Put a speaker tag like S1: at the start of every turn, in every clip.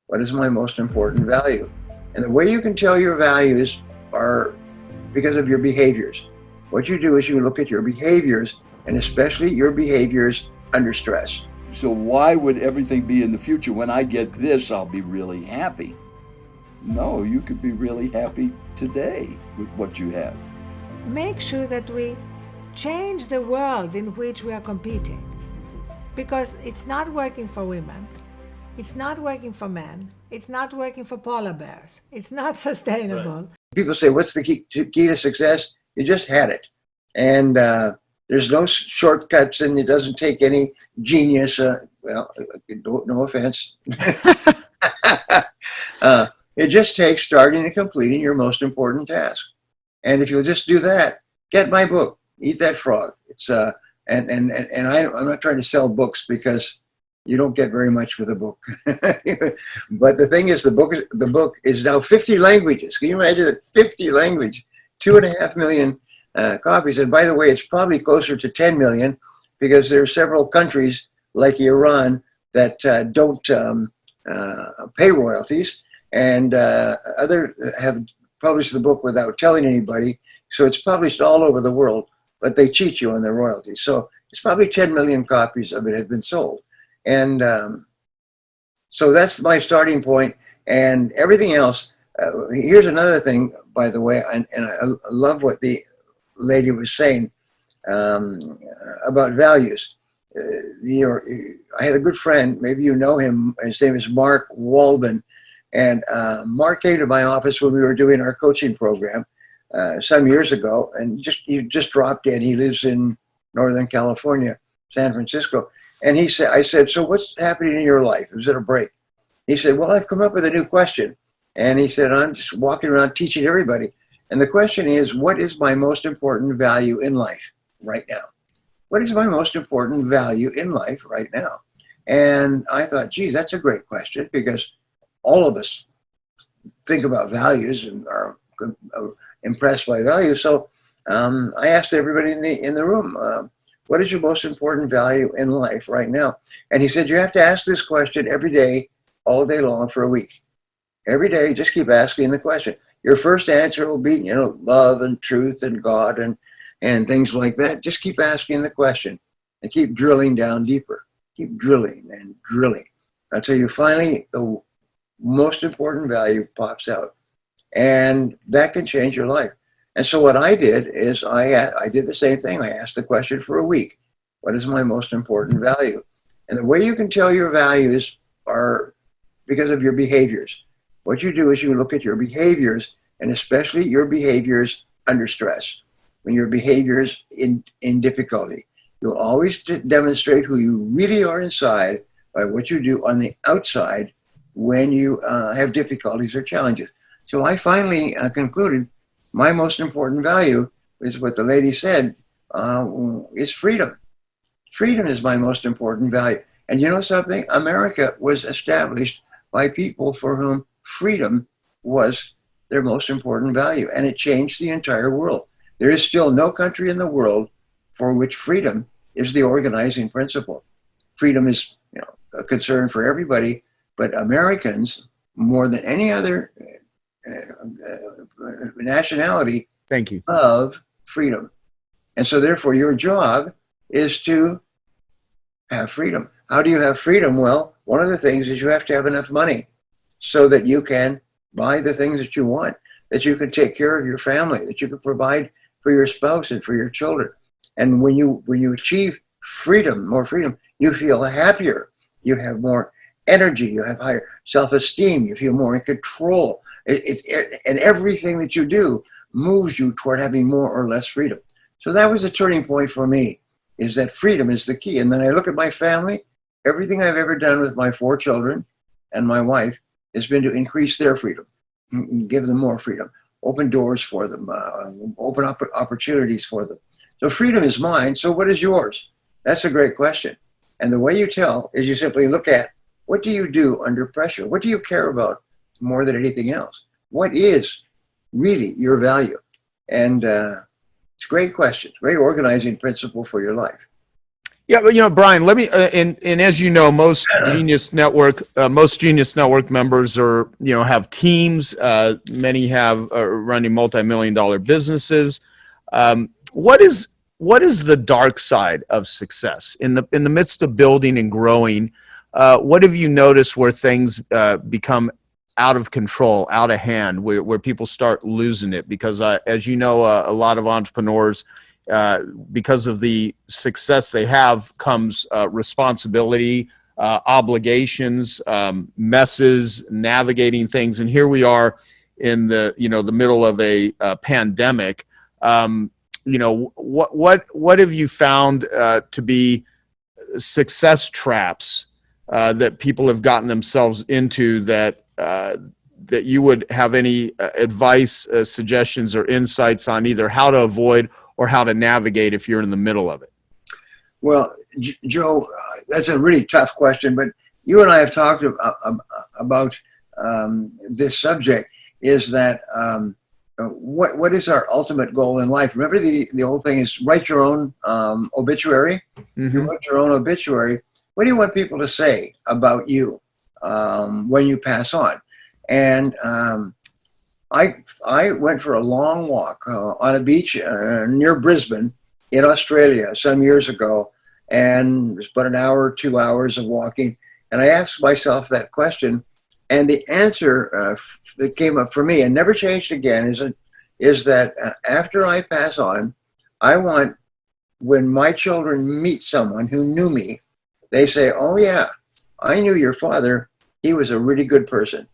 S1: What is my most important value? And the way you can tell your values are because of your behaviors. What you do is you look at your behaviors, and especially your behaviors under stress.
S2: So why would everything be in the future? When I get this, I'll be really happy. No, you could be really happy today with what you have.
S3: Make sure that we change the world in which we are competing, because it's not working for women, it's not working for men, it's not working for polar bears, it's not sustainable.
S1: Right. People say, what's the key to success? You just had it. And there's no shortcuts, and it doesn't take any genius. Well, no offense. It just takes starting and completing your most important task. And if you'll just do that, get my book, Eat That Frog. It's and I'm not trying to sell books, because you don't get very much with a book. But the thing is, the book is now 50 languages. Can you imagine that? 50 languages, 2.5 million copies. And by the way, it's probably closer to 10 million, because there are several countries like Iran that don't pay royalties, and other have published the book without telling anybody. So it's published all over the world, but they cheat you on the royalties. So it's probably 10 million copies of it have been sold. And so that's my starting point, and everything else. Here's another thing, by the way, and I love what the lady was saying about values. I had a good friend, maybe you know him, his name is Mark Walbin, and Mark came to my office when we were doing our coaching program some years ago, and he just dropped in. He lives in Northern California, San Francisco. And I said, so what's happening in your life? Was it a break? He said, well, I've come up with a new question. And he said, I'm just walking around teaching everybody. And the question is, what is my most important value in life right now? What is my most important value in life right now? And I thought, geez, that's a great question, because all of us think about values and are impressed by values. So I asked everybody in the room, what is your most important value in life right now? And he said, you have to ask this question every day, all day long for a week. Every day, just keep asking the question. Your first answer will be, love and truth and God and things like that. Just keep asking the question and keep drilling down deeper. Keep drilling and drilling until you finally, the most important value pops out. And that can change your life. And so what I did is I did the same thing. I asked the question for a week. What is my most important value? And the way you can tell your values are because of your behaviors. What you do is you look at your behaviors, and especially your behaviors under stress. When your behaviors in difficulty, you'll always demonstrate who you really are inside by what you do on the outside when you have difficulties or challenges. So I finally concluded my most important value is what the lady said, is freedom. Freedom is my most important value. And you know something? America was established by people for whom freedom was their most important value. And it changed the entire world. There is still no country in the world for which freedom is the organizing principle. Freedom is a concern for everybody, but Americans, more than any other nationality,
S4: thank you,
S1: love freedom. And so therefore your job is to have freedom. How do you have freedom? Well, one of the things is you have to have enough money so that you can buy the things that you want, that you can take care of your family, that you can provide for your spouse and for your children. And when you achieve freedom, more freedom, you feel happier. You have more energy. You have higher self-esteem. You feel more in control. And everything that you do moves you toward having more or less freedom. So that was a turning point for me, is that freedom is the key. And then I look at my family. Everything I've ever done with my 4 children and my wife has been to increase their freedom, give them more freedom, open doors for them, open up opportunities for them. So freedom is mine. So what is yours? That's a great question. And the way you tell is you simply look at, what do you do under pressure? What do you care about more than anything else? What is really your value? And it's a great question, great organizing principle for your life.
S4: Yeah, but Brian, let me and as you know, most Genius Network members are have teams. Many have running multi-million-dollar businesses. What is the dark side of success in the midst of building and growing? What have you noticed where things become out of control, out of hand, where people start losing it? Because as you know, a lot of entrepreneurs, because of the success they have, comes responsibility, obligations, messes, navigating things. And here we are in the middle of a pandemic. What have you found to be success traps that people have gotten themselves into that you would have any advice, suggestions, or insights on either how to avoid or how to navigate if you're in the middle of it?
S1: Well, Joe, that's a really tough question, but you and I have talked about this subject, is that what is our ultimate goal in life? Remember the whole thing is write your own obituary.
S4: Mm-hmm.
S1: You write your own obituary. What do you want people to say about you when you pass on? And I went for a long walk on a beach near Brisbane in Australia some years ago, and it was about an hour, 2 hours of walking. And I asked myself that question, and the answer that came up for me and never changed again is that after I pass on, I want, when my children meet someone who knew me, they say, "Oh yeah, I knew your father. He was a really good person."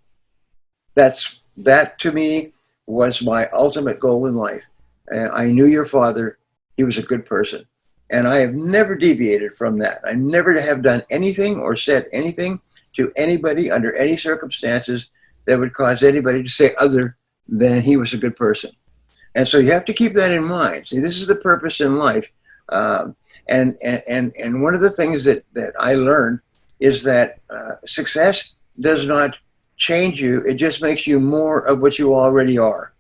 S1: That to me was my ultimate goal in life. I knew your father. He was a good person. And I have never deviated from that. I never have done anything or said anything to anybody under any circumstances that would cause anybody to say other than he was a good person. And so you have to keep that in mind. See, this is the purpose in life. And one of the things that I learned is that success does not change you. It just makes you more of what you already are.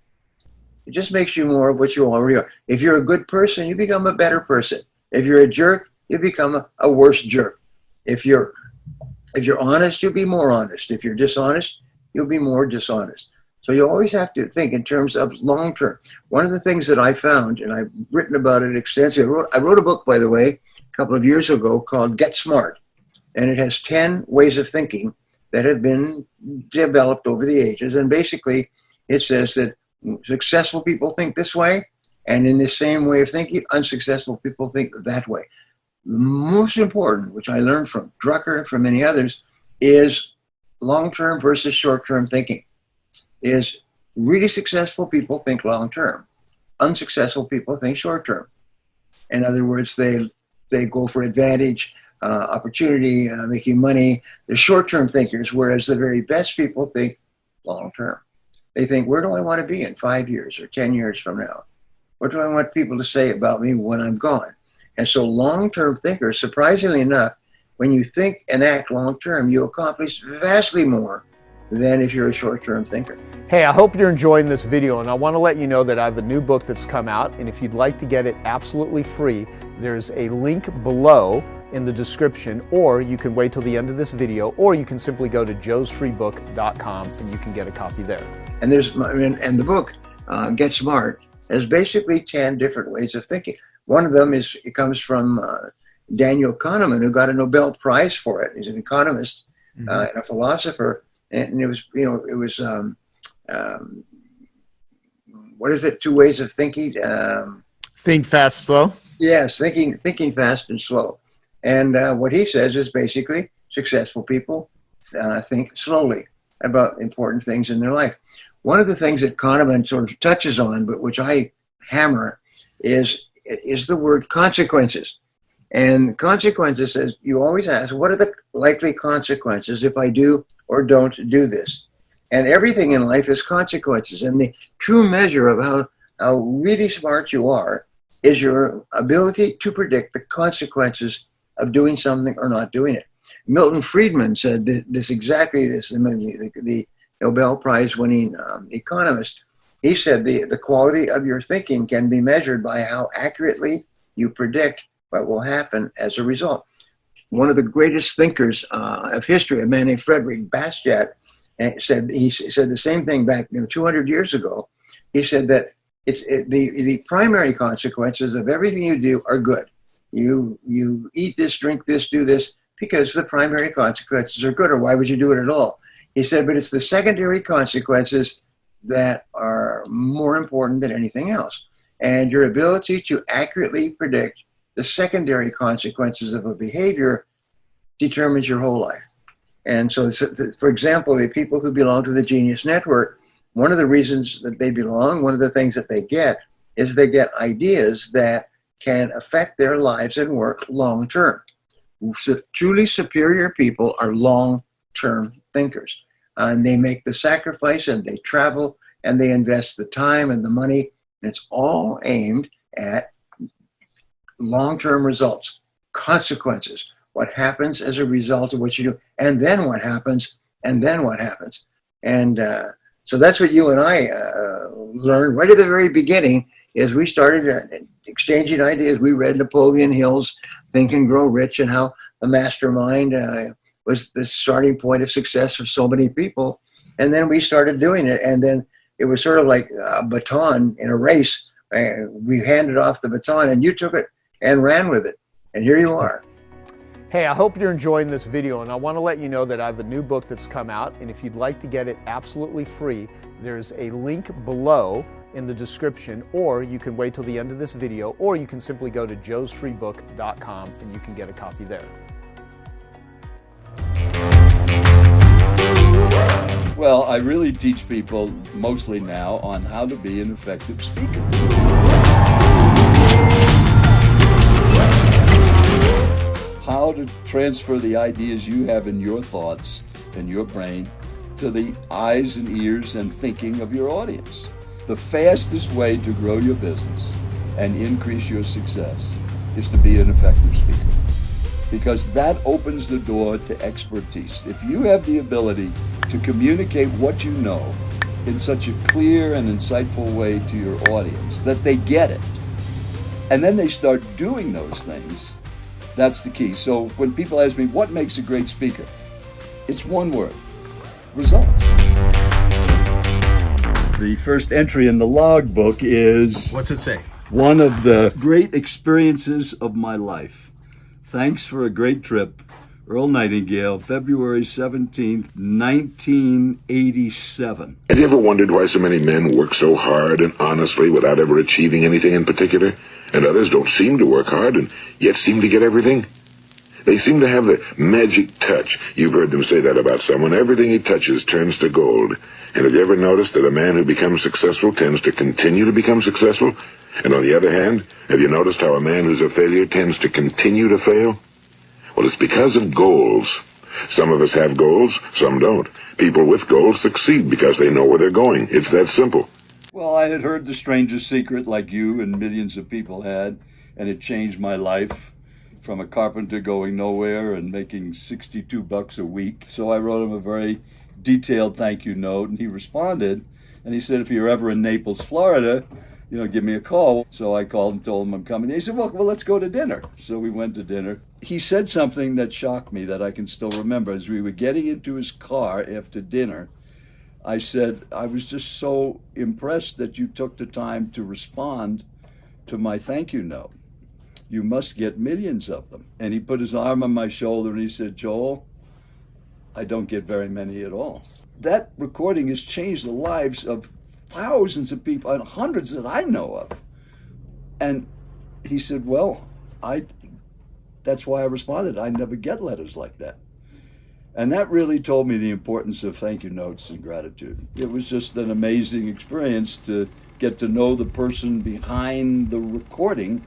S1: It just makes you more of what you already are. If you're a good person, you become a better person. If you're a jerk, you become a worse jerk. If you're honest, you'll be more honest. If you're dishonest, you'll be more dishonest. So you always have to think in terms of long term. One of the things that I found, and I've written about it extensively, I wrote a book, by the way, a couple of years ago called Get Smart. And it has 10 ways of thinking that have been developed over the ages. And basically, it says that successful people think this way, and in the same way of thinking, unsuccessful people think that way. The most important, which I learned from Drucker and from many others, is long-term versus short-term thinking. Is really successful people think long-term. Unsuccessful people think short-term. In other words, they go for advantage, opportunity, making money. They're short-term thinkers, whereas the very best people think long-term. They think, where do I want to be in 5 years or 10 years from now? What do I want people to say about me when I'm gone? And so long-term thinkers, surprisingly enough, when you think and act long-term, you accomplish vastly more than if you're a short-term thinker.
S4: Hey, I hope you're enjoying this video, and I want to let you know that I have a new book that's come out, and if you'd like to get it absolutely free, there's a link below in the description, or you can wait till the end of this video, or you can simply go to joesfreebook.com and you can get a copy there.
S1: And the book, Get Smart, has basically 10 different ways of thinking. One of them comes from Daniel Kahneman, who got a Nobel Prize for it. He's an economist and a philosopher, and it was what is it? 2 ways of thinking.
S4: Think fast, slow.
S1: Yes, thinking fast and slow. And what he says is basically successful people think slowly about important things in their life. One of the things that Kahneman sort of touches on, but which I hammer, is the word consequences. And consequences says, you always ask, what are the likely consequences if I do or don't do this? And everything in life is consequences. And the true measure of how really smart you are is your ability to predict the consequences of doing something or not doing it. Milton Friedman said this exactly this, the Nobel Prize winning economist. He said the quality of your thinking can be measured by how accurately you predict what will happen as a result. One of the greatest thinkers of history, a man named Frederick Bastiat, said the same thing back 200 years ago. He said that the primary consequences of everything you do are good. You eat this, drink this, do this, because the primary consequences are good, or why would you do it at all? He said, but it's the secondary consequences that are more important than anything else. And your ability to accurately predict the secondary consequences of a behavior determines your whole life. And so, for example, the people who belong to the Genius Network, one of the reasons that they belong, one of the things that they get, is they get ideas that can affect their lives and work long term. So truly superior people are long-term thinkers. And they make the sacrifice, and they travel, and they invest the time and the money. And it's all aimed at long-term results, consequences, what happens as a result of what you do, and then what happens, and then what happens. And so that's what you and I learned right at the very beginning. Is we started exchanging ideas. We read Napoleon Hill's Think and Grow Rich, and how the mastermind was the starting point of success for so many people. And then we started doing it. And then it was sort of like a baton in a race. We handed off the baton, and you took it and ran with it. And here you are.
S4: Hey, I hope you're enjoying this video, and I want to let you know that I have a new book that's come out, and if you'd like to get it absolutely free, there's a link below in the description, or you can wait till the end of this video, or you can simply go to joesfreebook.com and you can get a copy there.
S2: Well, I really teach people mostly now on how to be an effective speaker. How to transfer the ideas you have in your thoughts and your brain to the eyes and ears and thinking of your audience. The fastest way to grow your business and increase your success is to be an effective speaker, because that opens the door to expertise. If you have the ability to communicate what you know in such a clear and insightful way to your audience that they get it, and then they start doing those things, that's the key. So when people ask me, what makes a great speaker? It's one word: results. The first entry in the logbook is...
S4: What's it say?
S2: One of the great experiences of my life. Thanks for a great trip. Earl Nightingale, February 17th, 1987.
S5: Have you ever wondered why so many men work so hard and honestly without ever achieving anything in particular, and others don't seem to work hard and yet seem to get everything? They seem to have the magic touch. You've heard them say that about someone. Everything he touches turns to gold. And have you ever noticed that a man who becomes successful tends to continue to become successful? And on the other hand, have you noticed how a man who's a failure tends to continue to fail? Well, it's because of goals. Some of us have goals, some don't. People with goals succeed because they know where they're going. It's that simple.
S2: Well, I had heard The Stranger's Secret like you and millions of people had, and it changed my life from a carpenter going nowhere and making $62 a week. So I wrote him a very detailed thank you note, and he responded, and he said, if you're ever in Naples, Florida, give me a call. So I called and told him I'm coming. He said, well, let's go to dinner. So we went to dinner. He said something that shocked me that I can still remember. As we were getting into his car after dinner, I said, I was just so impressed that you took the time to respond to my thank you note. You must get millions of them. And he put his arm on my shoulder and he said, Joel, I don't get very many at all. That recording has changed the lives of thousands of people, and hundreds that I know of. And he said, well, that's why I responded. I never get letters like that. And that really told me the importance of thank you notes and gratitude. It was just an amazing experience to get to know the person behind the recording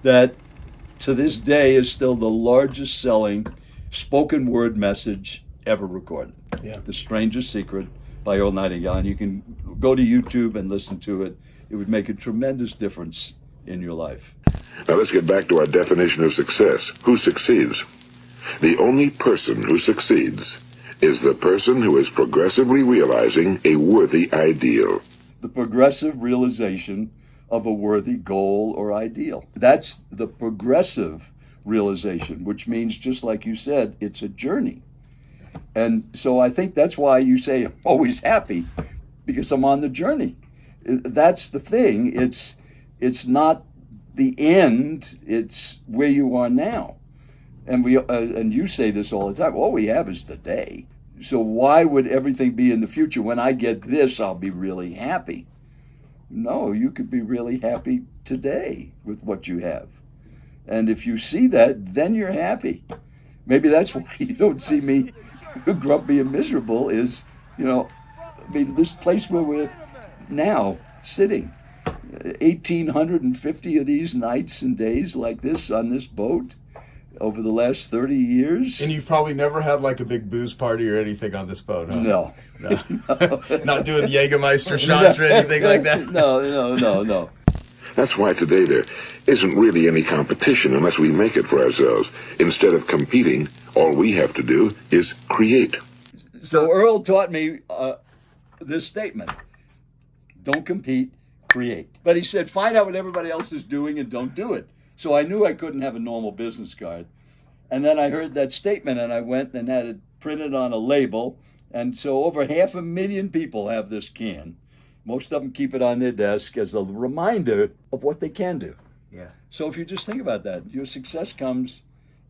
S2: that to this day is still the largest selling spoken word message ever recorded.
S4: Yeah.
S2: The Stranger's Secret by Earl Nightingale. And you can go to YouTube and listen to it. It would make a tremendous difference in your life.
S5: Now let's get back to our definition of success. Who succeeds? The only person who succeeds is the person who is progressively realizing a worthy ideal.
S2: The progressive realization of a worthy goal or ideal. That's the progressive realization, which means, just like you said, it's a journey. And so I think that's why you say I'm always happy, because I'm on the journey. That's the thing. It's not the end, it's where you are now. And and you say this all the time, all we have is today. So why would everything be in the future? When I get this, I'll be really happy. No, you could be really happy today with what you have. And if you see that, then you're happy. Maybe that's why you don't see me grumpy and miserable is, this place where we're now sitting, 1,850 of these nights and days like this on this boat over the last 30 years.
S4: And you've probably never had like a big booze party or anything on this boat, huh?
S2: No.
S4: Not doing Jägermeister shots or anything like that?
S2: No.
S5: That's why today there isn't really any competition unless we make it for ourselves. Instead of competing, all we have to do is create.
S2: So Earl taught me this statement: don't compete, create. But he said, find out what everybody else is doing and don't do it. So I knew I couldn't have a normal business card. And then I heard that statement and I went and had it printed on a label. And so over 500,000 people have this can. Most of them keep it on their desk as a reminder of what they can do.
S4: Yeah.
S2: So if you just think about that, your success comes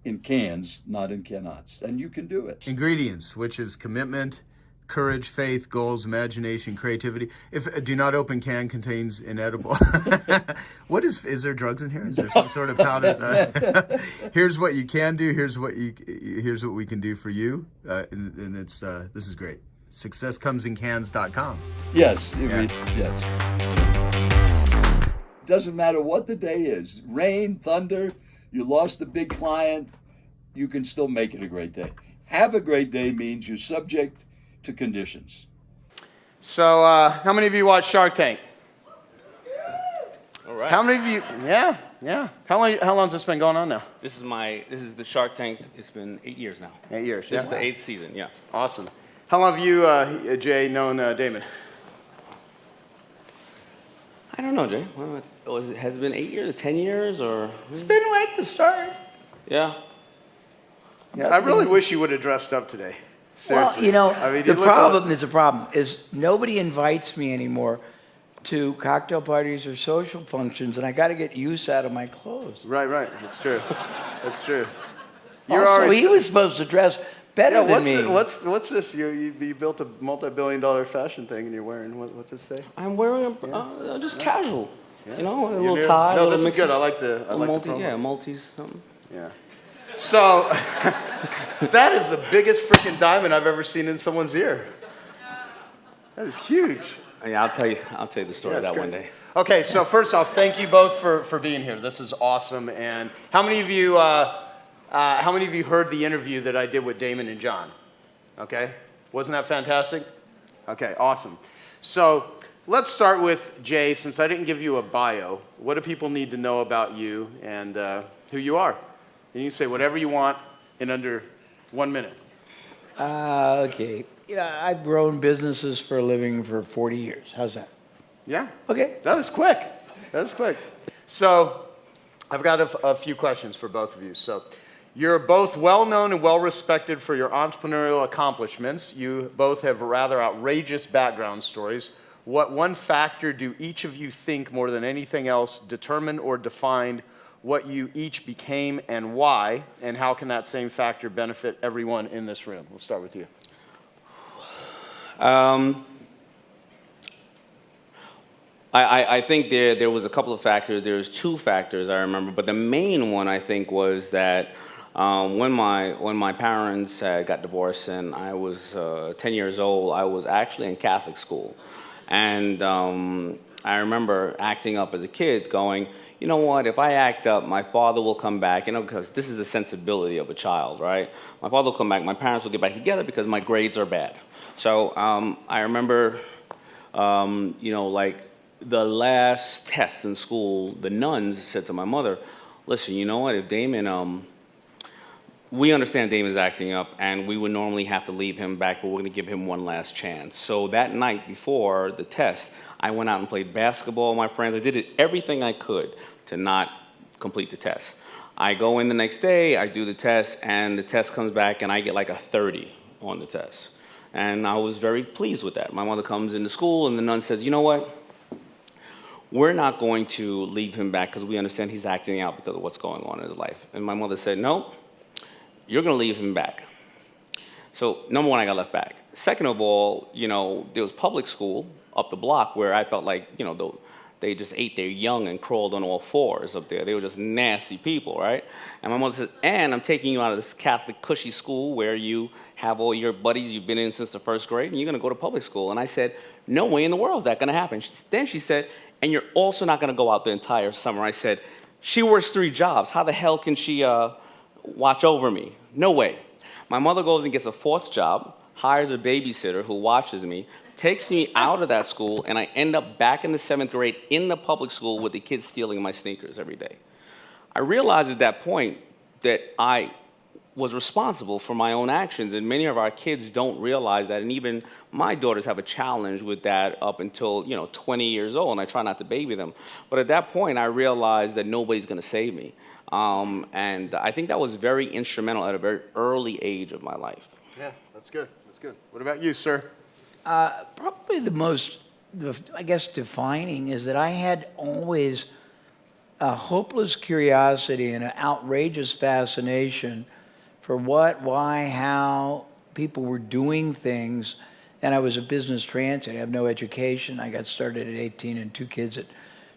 S2: in cans, not in cannots, and you can do it.
S4: Ingredients, which is commitment, courage, faith, goals, imagination, creativity. If a do not open can contains inedible. What is there drugs in here? Is there some sort of powder? Here's what you can do. Here's what we can do for you. And it's this is great. SuccessComesInCans.com.
S2: Yes,
S4: Yeah.
S2: yes. Doesn't matter what the day is, rain, thunder, you lost a big client, you can still make it a great day. Have a great day means you're subject to conditions.
S4: So, how many of you watch Shark Tank?
S6: All right.
S4: How many of you? Yeah. How long's this been going on now?
S6: This is the Shark Tank. It's been 8 years now.
S4: 8 years.
S6: This is the 8th season. Yeah.
S4: Awesome. How long have you, Jay, known Damon?
S6: I don't know, Jay. Has it been 8 years, or 10 years, or?
S7: It's been right at the start.
S6: Yeah.
S4: Yeah, I really wish you would have dressed up today. Seriously.
S7: Well,
S4: I mean,
S7: the
S4: you look
S7: problem is nobody invites me anymore to cocktail parties or social functions, and I got to get use out of my clothes.
S4: Right. That's true. That's true.
S7: Also, he was supposed to dress better than me.
S4: What's this? You built a multi-billion-dollar fashion thing, and you're wearing what's this say?
S6: I'm wearing just casual.
S4: Yeah.
S6: You know, a
S4: You're
S6: little
S4: new?
S6: tie.
S4: No,
S6: a
S4: this
S6: little
S4: is good. I like
S6: a
S4: the
S6: multi.
S4: promo.
S6: Yeah, multis. Something.
S4: Yeah. So that is the biggest freaking diamond I've ever seen in someone's ear. That is huge.
S6: Yeah, I'll tell you the story of that one day.
S4: Okay, so first off, thank you both for being here. This is awesome. And how many of you heard the interview that I did with Damon and John? Okay, wasn't that fantastic? Okay, awesome. So let's start with Jay. Since I didn't give you a bio, what do people need to know about you and who you are? And you can say whatever you want in under 1 minute.
S7: Okay. I've grown businesses for a living for 40 years. How's that?
S4: Yeah.
S7: Okay.
S4: That is quick. So I've got a few questions for both of you. So you're both well-known and well-respected for your entrepreneurial accomplishments. You both have rather outrageous background stories. What one factor do each of you think more than anything else determined or defined what you each became and why, and how can that same factor benefit everyone in this room? We'll start with you.
S6: I think there was a couple of factors. There's 2 factors I remember, but the main one I think was that when my parents got divorced and I was 10 years old, I was actually in Catholic school, and I remember acting up as a kid, going, you know what, if I act up, my father will come back, because this is the sensibility of a child, right? My father will come back, my parents will get back together because my grades are bad. So I remember, like the last test in school, the nuns said to my mother, listen, you know what, if Damon we understand Damon's acting up, and we would normally have to leave him back, but we're going to give him one last chance. So that night before the test, I went out and played basketball with my friends. I did everything I could to not complete the test. I go in the next day, I do the test, and the test comes back, and I get like a 30 on the test. And I was very pleased with that. My mother comes into school, and the nun says, you know what? We're not going to leave him back because we understand he's acting out because of what's going on in his life. And my mother said, no, you're going to leave him back. So number one, I got left back. Second of all, there was public school up the block where I felt like, they just ate their young and crawled on all fours up there. They were just nasty people, right? And my mother said, and I'm taking you out of this Catholic cushy school where you have all your buddies you've been in since the first grade, and you're going to go to public school. And I said, no way in the world is that going to happen. Then she said, and you're also not going to go out the entire summer. I said, she works 3 jobs. How the hell can she watch over me? No way. My mother goes and gets a 4th job, hires a babysitter who watches me, takes me out of that school, and I end up back in the 7th grade in the public school with the kids stealing my sneakers every day. I realized at that point that I was responsible for my own actions, and many of our kids don't realize that, and even my daughters have a challenge with that up until 20 years old, and I try not to baby them. But at that point, I realized that nobody's going to save me, and I think that was very instrumental at a very early age of my life.
S4: Yeah, that's good. That's good. What about you, sir?
S7: Probably the most, I guess, defining is that I had always a hopeless curiosity and an outrageous fascination for what, why, how people were doing things. And I was a business transient. I have no education. I got started at 18 and 2 kids at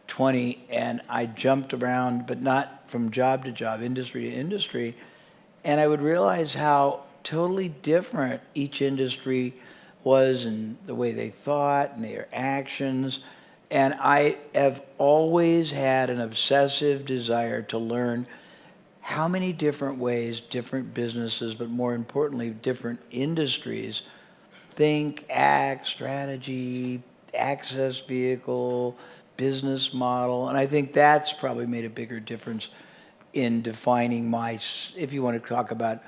S7: 20. And I jumped around, but not from job to job, industry to industry. And I would realize how totally different each industry was in the way they thought and their actions. And I have always had an obsessive desire to learn how many different ways different businesses, but more importantly, different industries think, act, strategy, access vehicle, business model. And I think that's probably made a bigger difference in defining if you want to talk about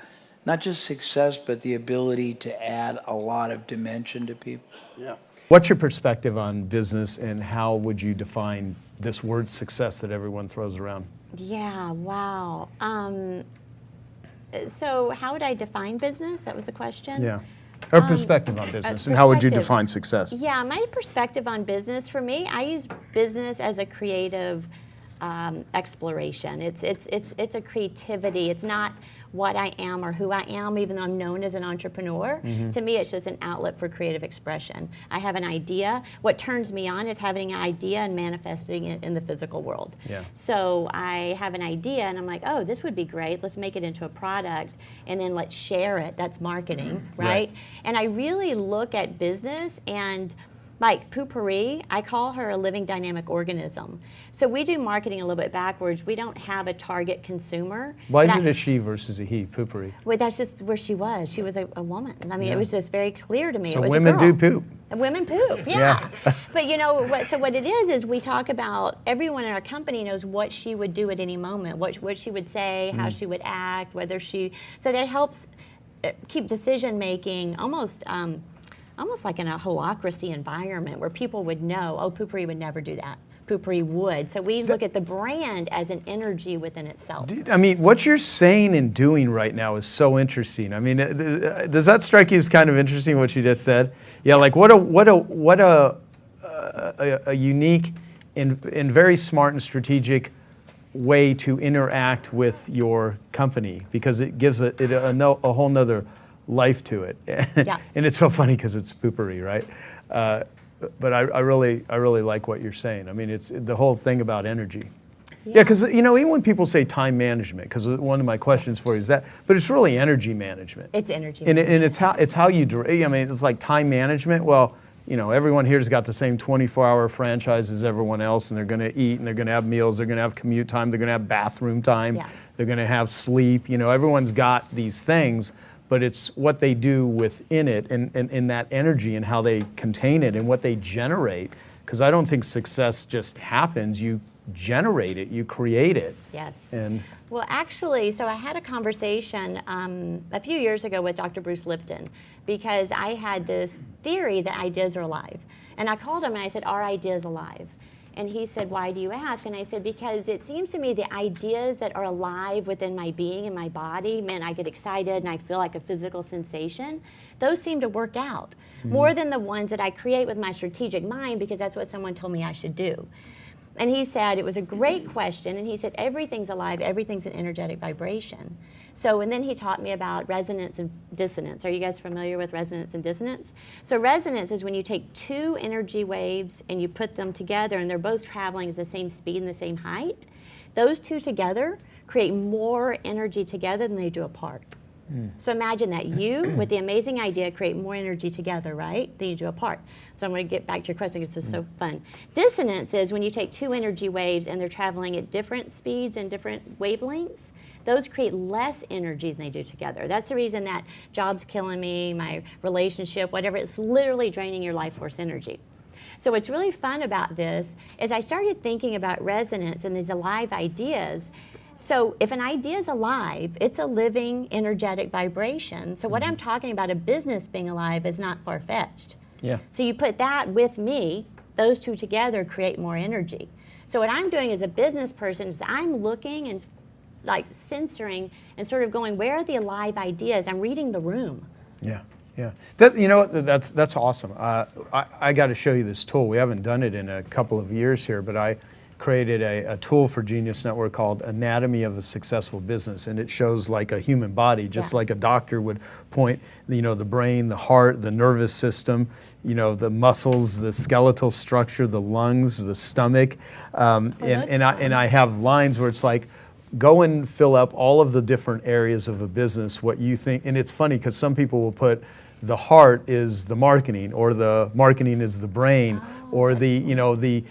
S7: not just success, but the ability to add a lot of dimension to people.
S4: Yeah. What's your perspective on business, and how would you define this word success that everyone throws around?
S8: Yeah, wow. So how would I define business? That was the question?
S4: Yeah. Or perspective on business, and how would you
S8: perspective.
S4: define success?
S8: Yeah, my perspective on business, for me, I use business as a creative exploration. It's a creativity. It's not what I am or who I am, even though I'm known as an entrepreneur.
S4: Mm-hmm.
S8: To me, it's just an outlet for creative expression. I have an idea. What turns me on is having an idea and manifesting it in the physical world.
S4: Yeah.
S8: So I have an idea and I'm like, oh, this would be great. Let's make it into a product and then let's share it. That's marketing, right? And I really look at business and like Poopery, I call her a living dynamic organism. So we do marketing a little bit backwards. We don't have a target consumer.
S4: Why is it a she versus a he, Poopery?
S8: Well, that's just where she was. She was a woman. I mean, it was just very clear to me.
S4: So
S8: it was
S4: women
S8: a girl.
S4: do poop.
S8: Women poop, yeah. But what it is we talk about, everyone in our company knows what she would do at any moment, what she would say, how she would act, so that helps keep decision making almost like in a holacracy environment where people would know, oh, Poopery would never do that. Poopery would. So we look at the brand as an energy within itself.
S4: I mean, what you're saying and doing right now is so interesting. I mean, does that strike you as kind of interesting, what you just said? Yeah, like what a unique and very smart and strategic way to interact with your company, because it gives it a whole nother life to it.
S8: Yeah.
S4: And it's so funny because it's Poopery, right? But I really like what you're saying. I mean, it's the whole thing about energy. Yeah, because even when people say time management, because one of my questions for you is that, but it's really energy management.
S8: It's energy
S4: and
S8: management.
S4: And it's how you. I mean, it's like time management. Well, everyone here's got the same 24-hour franchise as everyone else, and they're going to eat, and they're going to have meals, they're going to have commute time, they're going to have bathroom time, they're going to have sleep. Everyone's got these things, but it's what they do within it, and that energy, and how they contain it, and what they generate. Because I don't think success just happens. You generate it, you create it.
S8: Yes.
S4: And
S8: Well, actually, so I had a conversation a few years ago with Dr. Bruce Lipton because I had this theory that ideas are alive. And I called him and I said, "Are ideas alive?" And he said, "Why do you ask?" And I said, "Because it seems to me the ideas that are alive within my being and my body, man, I get excited and I feel like a physical sensation, those seem to work out more than the ones that I create with my strategic mind because that's what someone told me I should do." And he said, it was a great question, and he said, everything's alive, everything's an energetic vibration. So, and then he taught me about resonance and dissonance. Are you guys familiar with resonance and dissonance? So resonance is when you take two energy waves and you put them together and they're both traveling at the same speed and the same height. Those two together create more energy together than they do apart. So imagine that you, with the amazing idea, create more energy together, right, than you do apart. So I'm going to get back to your question because this is so fun. Dissonance is when you take two energy waves and they're traveling at different speeds and different wavelengths. Those create less energy than they do together. That's the reason that job's killing me, my relationship, whatever. It's literally draining your life force energy. So what's really fun about this is I started thinking about resonance and these alive ideas. So if an idea is alive, it's a living, energetic vibration. So what I'm talking about, a business being alive, is not far-fetched.
S4: yeah,
S8: So you put that with me, those two together create more energy. So what I'm doing as a business person is I'm looking and like censoring and sort of going, where are the alive ideas? I'm reading the room.
S4: yeah, yeah. That, you know, that's awesome. I got to show you this tool. We haven't done it in a couple of years here, but I created a tool for Genius Network called Anatomy of a Successful Business, and it shows like a human body, just like a doctor would point, you know, the brain, the heart, the nervous system, you know, the muscles, the skeletal structure, the lungs, the stomach, and I have lines where it's like, go and fill up all of the different areas of a business, what you think, and it's funny because some people will put the heart is the marketing, or the marketing is the brain, or the, you know, the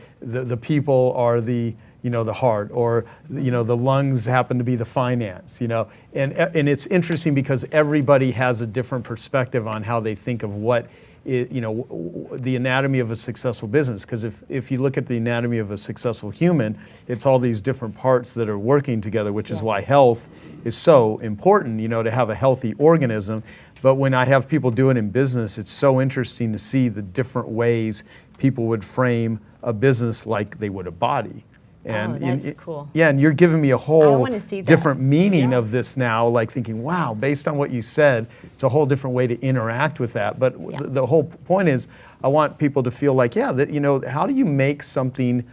S4: people are the, you know, the heart, or, you know, the lungs happen to be the finance, you know, and it's interesting because everybody has a different perspective on how they think of what you know, the anatomy of a successful business. Because if you look at the anatomy of a successful human, it's all these different parts that are working together, which is why health is so important, you know, to have a healthy organism. But when I have people do it in business, it's so interesting to see the different ways people would frame a business like they would a body. And
S8: that's cool.
S4: Yeah, and you're giving me a whole
S8: wanna see that.
S4: different meaning of this now, like thinking, wow, based on what you said, it's a whole different way to interact with that. But the whole point is, I want people to feel like, yeah, that, you know, how do you make something,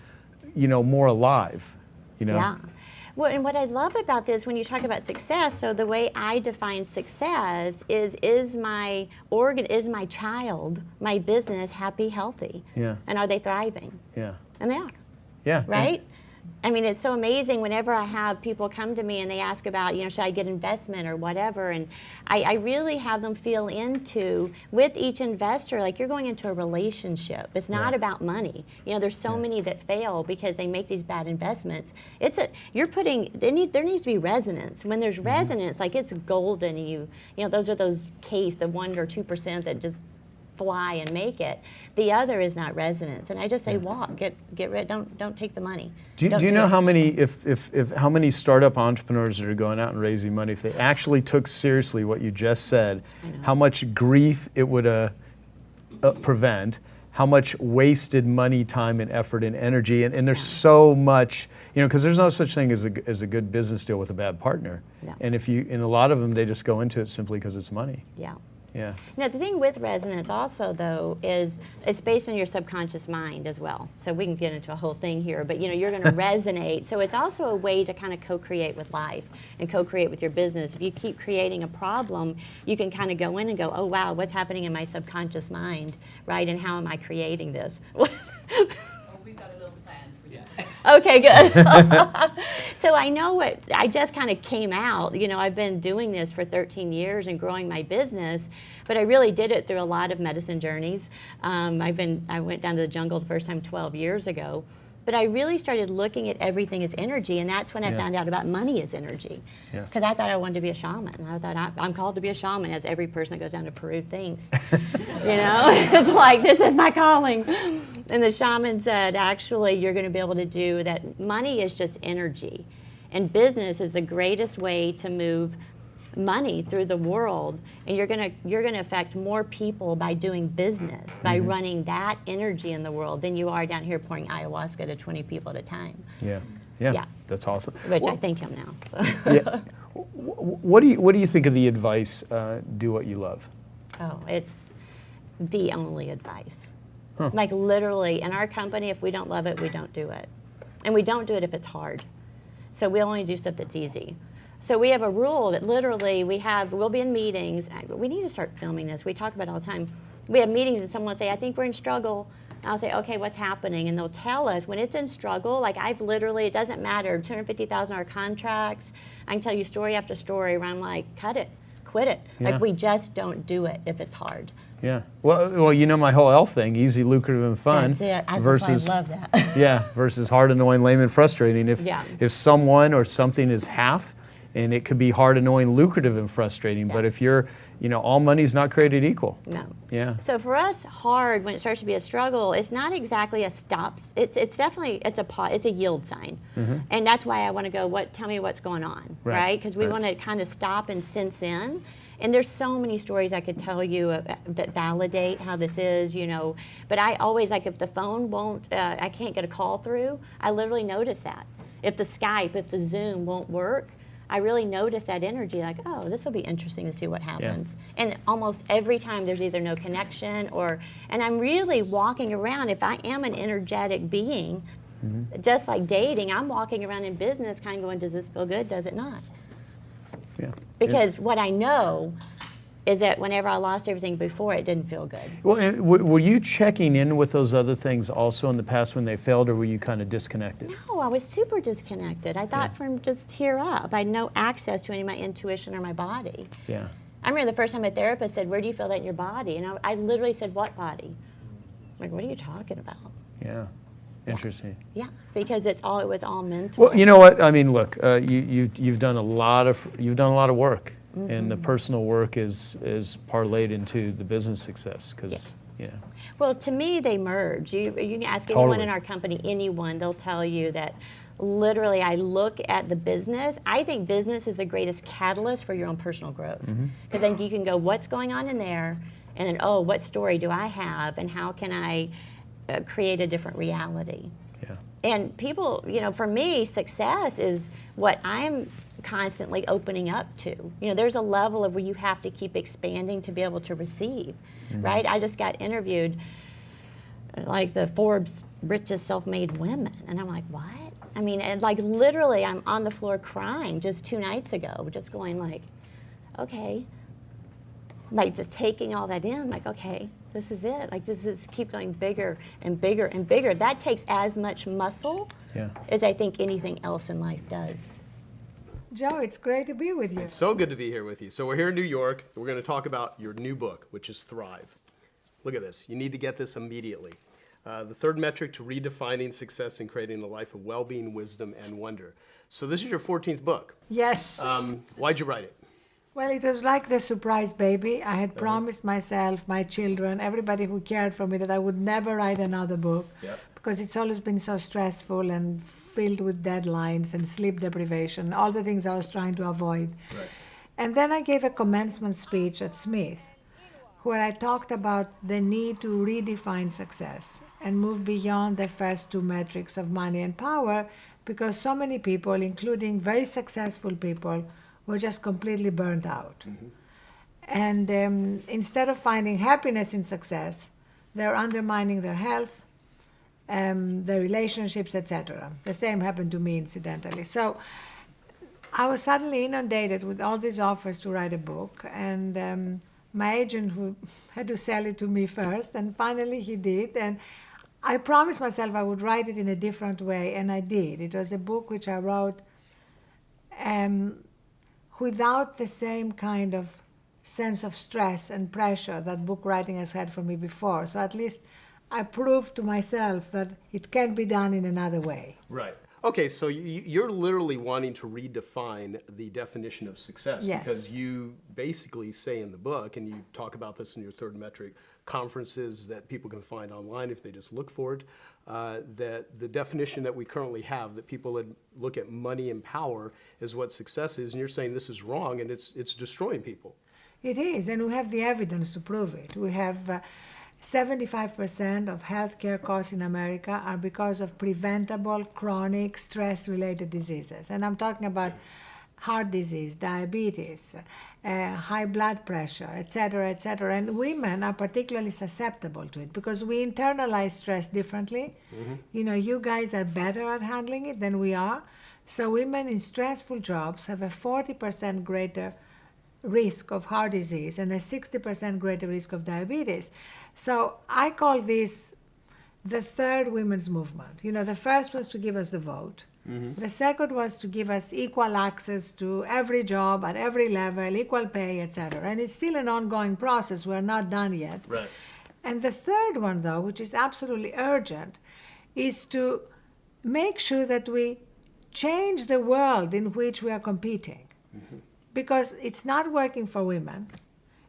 S4: you know, more alive, you know?
S8: Yeah. Well, and what I love about this, when you talk about success, so the way I define success is my child, my business happy, healthy?
S4: Yeah.
S8: And are they thriving?
S4: Yeah.
S8: And they are.
S4: Yeah.
S8: Right? I mean, it's so amazing whenever I have people come to me and they ask about, you know, should I get investment or whatever, and I really have them feel into, with each investor, like you're going into a relationship. It's not about money. You know, there's so many that fail because they make these bad investments. There needs to be resonance. When there's resonance, like it's golden, and you know, those are those the 1 or 2% that just fly and make it. The other is not resonance, and I just say walk, get rid. Don't take the money.
S4: Do you know how many how many startup entrepreneurs that are going out and raising money, if they actually took seriously what you just said, how much grief it would prevent, how much wasted money, time, and effort and energy, and there's so much, you know, because there's no such thing as a good business deal with a bad partner.
S8: Yeah.
S4: And a lot of them, they just go into it simply because it's money.
S8: Yeah.
S4: Yeah.
S8: Now, the thing with resonance also, though, is it's based on your subconscious mind as well. So we can get into a whole thing here, but, you know, you're going to resonate. So it's also a way to kind of co-create with life and co-create with your business. If you keep creating a problem, you can kind of go in and go, oh, wow, what's happening in my subconscious mind, right? And how am I creating this?
S9: We've got a little plan for you.
S8: Okay, good. So I just kind of came out, you know, I've been doing this for 13 years and growing my business, but I really did it through a lot of medicine journeys. I went down to the jungle the first time 12 years ago, but I really started looking at everything as energy, and that's when I found out about money as energy. Because I thought I wanted to be a shaman. I thought I'm called to be a shaman, as every person that goes down to Peru thinks. You know, it's like, this is my calling. And the shaman said, actually, you're going to be able to do that. Money is just energy. And business is the greatest way to move money through the world. And you're going to affect more people by doing business, by running that energy in the world than you are down here pouring ayahuasca to 20 people at a time.
S4: Yeah. That's awesome.
S8: Which I think him now. So.
S4: Yeah. What do you think of the advice, do what you love?
S8: Oh, it's the only advice. Like literally, in our company, if we don't love it, we don't do it. And we don't do it if it's hard. So we only do stuff that's easy. So we have a rule that literally we'll be in meetings. We need to start filming this. We talk about it all the time. We have meetings and someone will say, I think we're in struggle. And I'll say, okay, what's happening? And they'll tell us when it's in struggle, like I've literally, it doesn't matter, $250,000 contracts. I can tell you story after story where I'm like, cut it, quit it.
S4: Yeah.
S8: Like we just don't do it if it's hard.
S4: Yeah. Well, you know my whole health thing, easy, lucrative, and fun.
S8: That's it. That's
S4: versus,
S8: why I love that.
S4: yeah, versus hard, annoying, lame, and frustrating.
S8: Yeah.
S4: If someone or something is half, and it could be hard, annoying, lucrative, and frustrating, but if you're, all money's not created equal.
S8: No.
S4: Yeah.
S8: So for us, hard, when it starts to be a struggle, it's not exactly a stop. It's definitely, it's a yield sign. And that's why I want to go, tell me what's going on, right? Because we want to kind of stop and sense in. And there's so many stories I could tell you that validate how this is, But I always, like if the phone won't, I can't get a call through, I literally notice that. If the Skype, if the Zoom won't work, I really notice that energy, like, oh, this will be interesting to see what happens. Yeah. And almost every time there's either no connection and I'm really walking around, if I am an energetic being, just like dating, I'm walking around in business kind of going, does this feel good? Does it not?
S4: Yeah.
S8: Because what I know is that whenever I lost everything before, it didn't feel good.
S4: Well, and were you checking in with those other things also in the past when they failed, or were you kind of disconnected?
S8: No, I was super disconnected. I thought from just here up, I had no access to any of my intuition or my body.
S4: Yeah.
S8: I remember the first time a therapist said, where do you feel that in your body? And I literally said, what body? I'm like, what are you talking about?
S4: Yeah. Interesting.
S8: Yeah, because it was all mental.
S4: Well, you know what? I mean, look, you've done a lot of work, and the personal work is parlayed into the business success. Because
S8: Well, to me, they merge. You can ask anyone in our company, anyone, they'll tell you that. Literally, I look at the business. I think business is the greatest catalyst for your own personal growth, because then you can go, what's going on in there, and then what story do I have, and how can I create a different reality. Yeah. And people, for me, success is what I'm constantly opening up to. There's a level of where you have to keep expanding to be able to receive, right? I just got interviewed like the Forbes richest self-made women, and I'm like, what? I mean, and like literally I'm on the floor crying just 2 nights ago, just going like, okay, like just taking all that in, like, okay, this is it. Like this is keep going bigger and bigger and bigger. That takes as much muscle as I think anything else in life does.
S3: Joe, it's great to be with you.
S10: It's so good to be here with you. So we're here in New York. We're going to talk about your new book, which is Thrive. Look at this. You need to get this immediately. The third metric to redefining success and creating a life of well-being, wisdom, and wonder. So this is your 14th book.
S3: Yes.
S10: Why'd you write it?
S3: Well, it was like the surprise baby. I had promised myself, my children, everybody who cared for me that I would never write another book because it's always been so stressful and filled with deadlines and sleep deprivation, all the things I was trying to avoid. Right. And then I gave a commencement speech at Smith where I talked about the need to redefine success and move beyond the first 2 metrics of money and power because so many people, including very successful people, were just completely burnt out. And instead of finding happiness in success, they're undermining their health, their relationships, etc. The same happened to me, incidentally. So I was suddenly inundated with all these offers to write a book, and my agent who had to sell it to me first, and finally he did. And I promised myself I would write it in a different way, and I did. It was a book which I wrote without the same kind of sense of stress and pressure that book writing has had for me before. So at least I proved to myself that it can be done in another way.
S10: Right. Okay, so you're literally wanting to redefine the definition of success because you basically say in the book, and you talk about this in your third metric, conferences that people can find online if they just look for it, that the definition that we currently have, that people would look at money and power as what success is, and you're saying this is wrong and it's destroying people.
S3: It is, and we have the evidence to prove it. We have 75% of healthcare costs in America are because of preventable chronic stress-related diseases. And I'm talking about heart disease, diabetes, high blood pressure, et cetera, et cetera. And women are particularly susceptible to it because we internalize stress differently. You know, you guys are better at handling it than we are. So women in stressful jobs have a 40% greater risk of heart disease and a 60% greater risk of diabetes. So I call this the third women's movement. You know, the first was to give us the vote. The second was to give us equal access to every job at every level, equal pay, etc. And it's still an ongoing process. We're not done yet.
S10: Right.
S3: And the third one, though, which is absolutely urgent, is to make sure that we change the world in which we are competing. Because it's not working for women,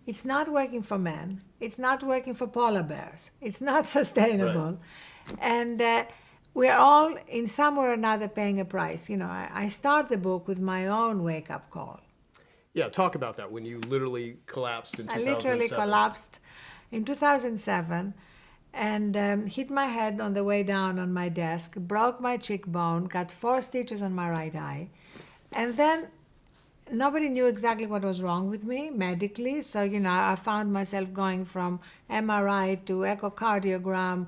S3: it's not working for men, it's not working for polar bears, it's not sustainable. And we're all, in some way or another, paying a price. You know, I start the book with my own wake-up call.
S10: Yeah, talk about that, when you literally collapsed in
S3: I
S10: 2007.
S3: literally collapsed in 2007 and hit my head on the way down on my desk, broke my cheekbone, got 4 stitches on my right eye, and then nobody knew exactly what was wrong with me medically. So, you know, I found myself going from MRI to echocardiogram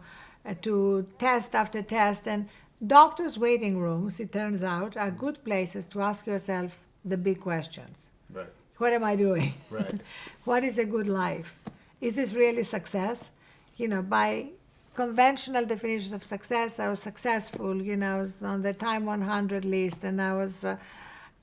S3: to test after test. And doctors' waiting rooms, it turns out, are good places to ask yourself the big questions.
S10: Right.
S3: What am I doing?
S10: Right.
S3: What is a good life? Is this really success? You know, by conventional definitions of success, I was successful. You know, I was on the Time 100 list and I was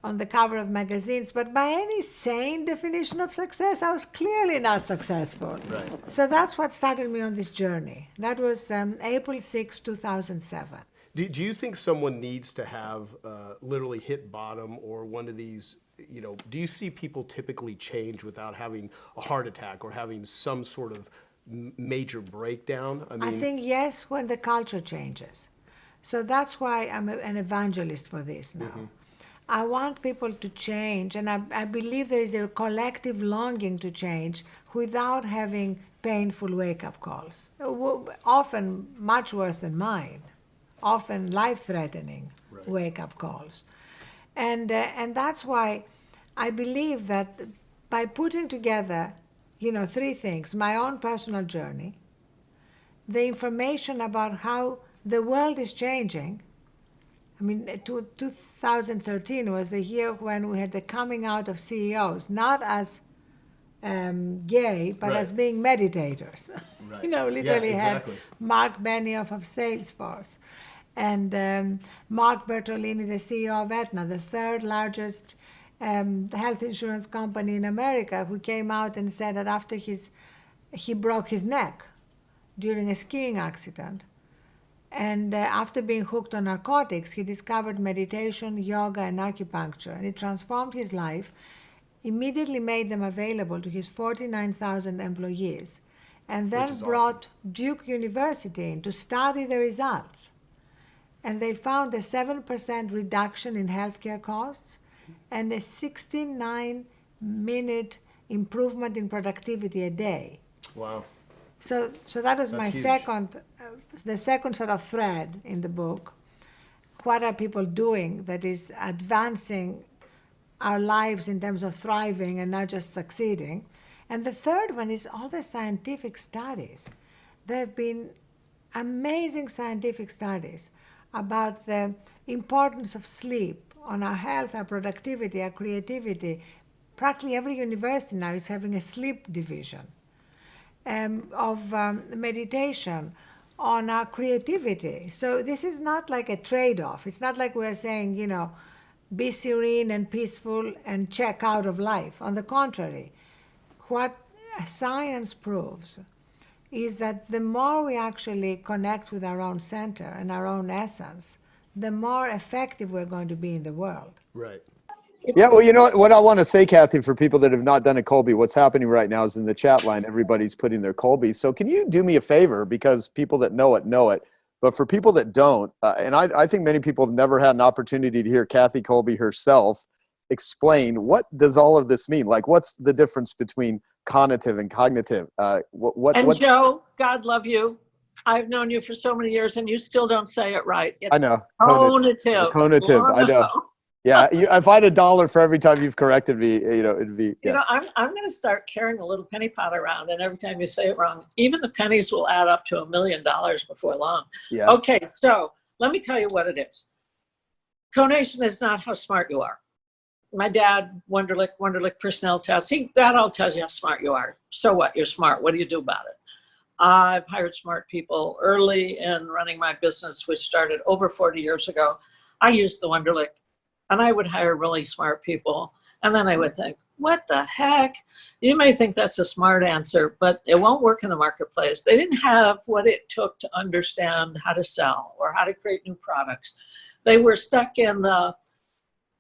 S3: on the cover of magazines. But by any sane definition of success, I was clearly not successful.
S10: Right.
S3: So that's what started me on this journey. That was April 6, 2007.
S10: Do you think someone needs to have literally hit bottom or one of these, you know, do you see people typically change without having a heart attack or having some sort of major breakdown?
S3: I think yes, when the culture changes. So that's why I'm an evangelist for this now. I want people to change, and I believe there is a collective longing to change without having painful wake-up calls, often much worse than mine, often life-threatening wake-up calls. And that's why I believe that by putting together, you know, 3 things: my own personal journey, the information about how the world is changing. I mean, 2013 was the year when we had the coming out of CEOs, not as gay, but as being meditators.
S10: Right.
S3: You know, literally
S10: exactly.
S3: had Mark Benioff of Salesforce and Mark Bertolini, the CEO of Aetna, the 3rd largest health insurance company in America, who came out and said that after he broke his neck during a skiing accident, and after being hooked on narcotics, he discovered meditation, yoga, and acupuncture, and it transformed his life, immediately made them available to his 49,000 employees, and then brought Duke University in to study the results. And they found a 7% reduction in healthcare costs and a 69-minute improvement in productivity a day.
S10: Wow.
S3: So that was
S10: That's
S3: my
S10: huge.
S3: the second sort of thread in the book. What are people doing that is advancing our lives in terms of thriving and not just succeeding? And the third one is all the scientific studies. There have been amazing scientific studies about the importance of sleep on our health, our productivity, our creativity. Practically every university now is having a sleep division. Of meditation, on our creativity. So this is not like a trade-off. It's not like we're saying, you know, be serene and peaceful and check out of life. On the contrary, what science proves is that the more we actually connect with our own center and our own essence, the more effective we're going to be in the world.
S10: Right.
S4: Yeah, well, you know what I want to say, Kathy, for people that have not done a Colby, what's happening right now is in the chat line, everybody's putting their Colby. So can you do me a favor, because people that know it, but for people that don't, and I think many people have never had an opportunity to hear Kathy Colby herself explain, what does all of this mean? Like, what's the difference between conative and cognitive?
S11: And Joe, God love you. I've known you for so many years and you still don't say it right. It's
S4: I know.
S11: conative.
S4: Conative, I know. Yeah, if I had $1 for every time you've corrected me, it'd be. Yeah.
S11: You know, I'm going to start carrying a little penny pot around, and every time you say it wrong, even the pennies will add up to $1 million before long.
S4: Yeah.
S11: Okay, so let me tell you what it is. Conation is not how smart you are. My dad, Wonderlic personnel test, that all tells you how smart you are. So what? You're smart. What do you do about it? I've hired smart people early in running my business, which started over 40 years ago. I used the Wonderlic. And I would hire really smart people. And then I would think, what the heck? You may think that's a smart answer, but it won't work in the marketplace. They didn't have what it took to understand how to sell or how to create new products. They were stuck in the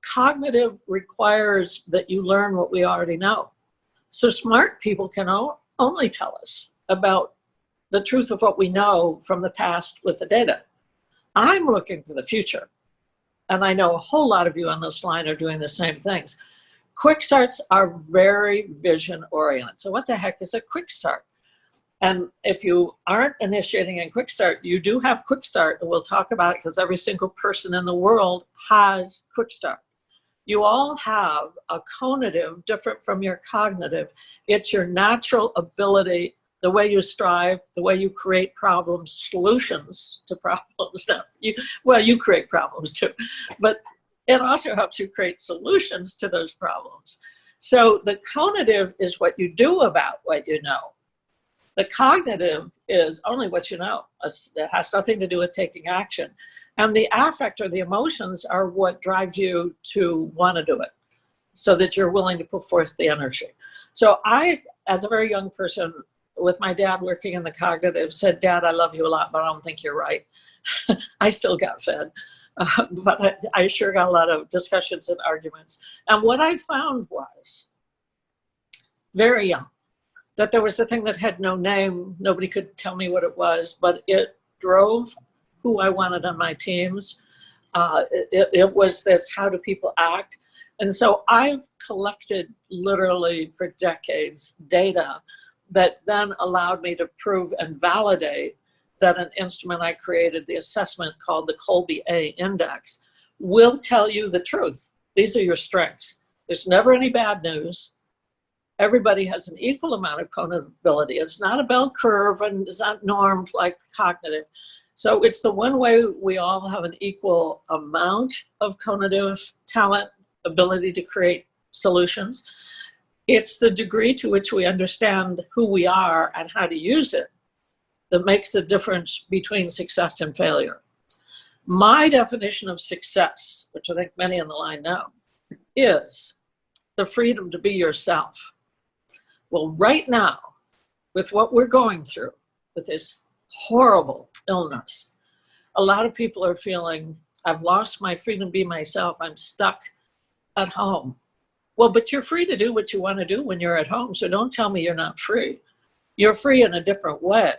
S11: cognitive requires that you learn what we already know. So smart people can only tell us about the truth of what we know from the past with the data. I'm looking for the future. And I know a whole lot of you on this line are doing the same things. Quick starts are very vision oriented. So what the heck is a quick start? And if you aren't initiating in quick start, you do have quick start, and we'll talk about it because every single person in the world has quick start. You all have a conative different from your cognitive. It's your natural ability, the way you strive, the way you create problems, solutions to problems. You create problems too, but it also helps you create solutions to those problems. So the conative is what you do about what you know. The cognitive is only what you know. It has nothing to do with taking action. And the affect or the emotions are what drive you to want to do it, so that you're willing to put forth the energy. So I, as a very young person, with my dad working in the cognitive, said, Dad, I love you a lot, but I don't think you're right. I still got fed, but I sure got a lot of discussions and arguments. And what I found was, very young, that there was a thing that had no name. Nobody could tell me what it was, but it drove who I wanted on my teams. It was this, how do people act? And so I've collected literally for decades data that then allowed me to prove and validate that an instrument I created, the assessment called the Colby A Index, will tell you the truth. These are your strengths. There's never any bad news. Everybody has an equal amount of cognitive ability. It's not a bell curve and it's not normed like cognitive. So it's the one way we all have an equal amount of cognitive talent, ability to create solutions. It's the degree to which we understand who we are and how to use it that makes the difference between success and failure. My definition of success, which I think many on the line know, is the freedom to be yourself. Well, right now, with what we're going through, with this horrible illness, a lot of people are feeling, I've lost my freedom to be myself. I'm stuck at home. Well, but you're free to do what you want to do when you're at home. So don't tell me you're not free. You're free in a different way.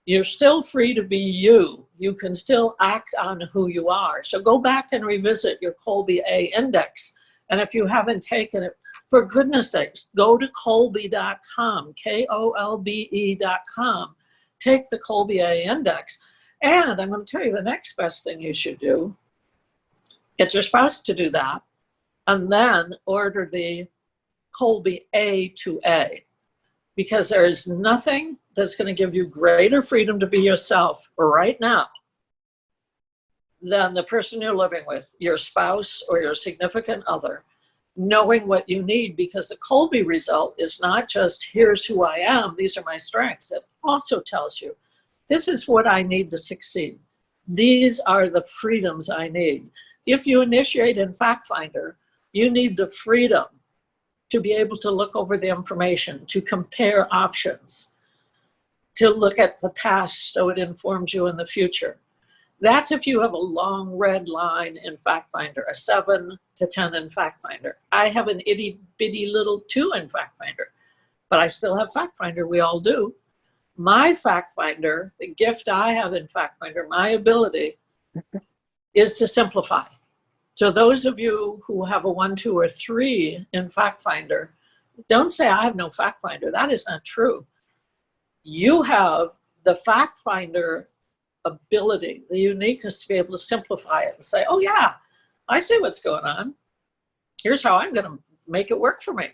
S11: You're still free to be you. You can still act on who you are. So go back and revisit your Colby A Index. And if you haven't taken it, for goodness sakes, go to Colby.com, KOLBE.com. Take the Colby A Index. And I'm going to tell you the next best thing you should do. Get your spouse to do that. And then order the Colby A2A, because there is nothing that's going to give you greater freedom to be yourself right now than the person you're living with, your spouse or your significant other, knowing what you need, because the Colby result is not just, here's who I am, these are my strengths. It also tells you, this is what I need to succeed. These are the freedoms I need. If you initiate in FactFinder, you need the freedom to be able to look over the information, to compare options, to look at the past so it informs you in the future. That's if you have a long red line in FactFinder, a 7 to 10 in FactFinder. I have an itty bitty little 2 in FactFinder, but I still have FactFinder. We all do. My FactFinder, the gift I have in FactFinder, my ability is to simplify. So those of you who have a 1, 2, or 3 in FactFinder, don't say I have no FactFinder. That is not true. You have the FactFinder ability, the uniqueness to be able to simplify it and say, oh yeah, I see what's going on. Here's how I'm going to make it work for me.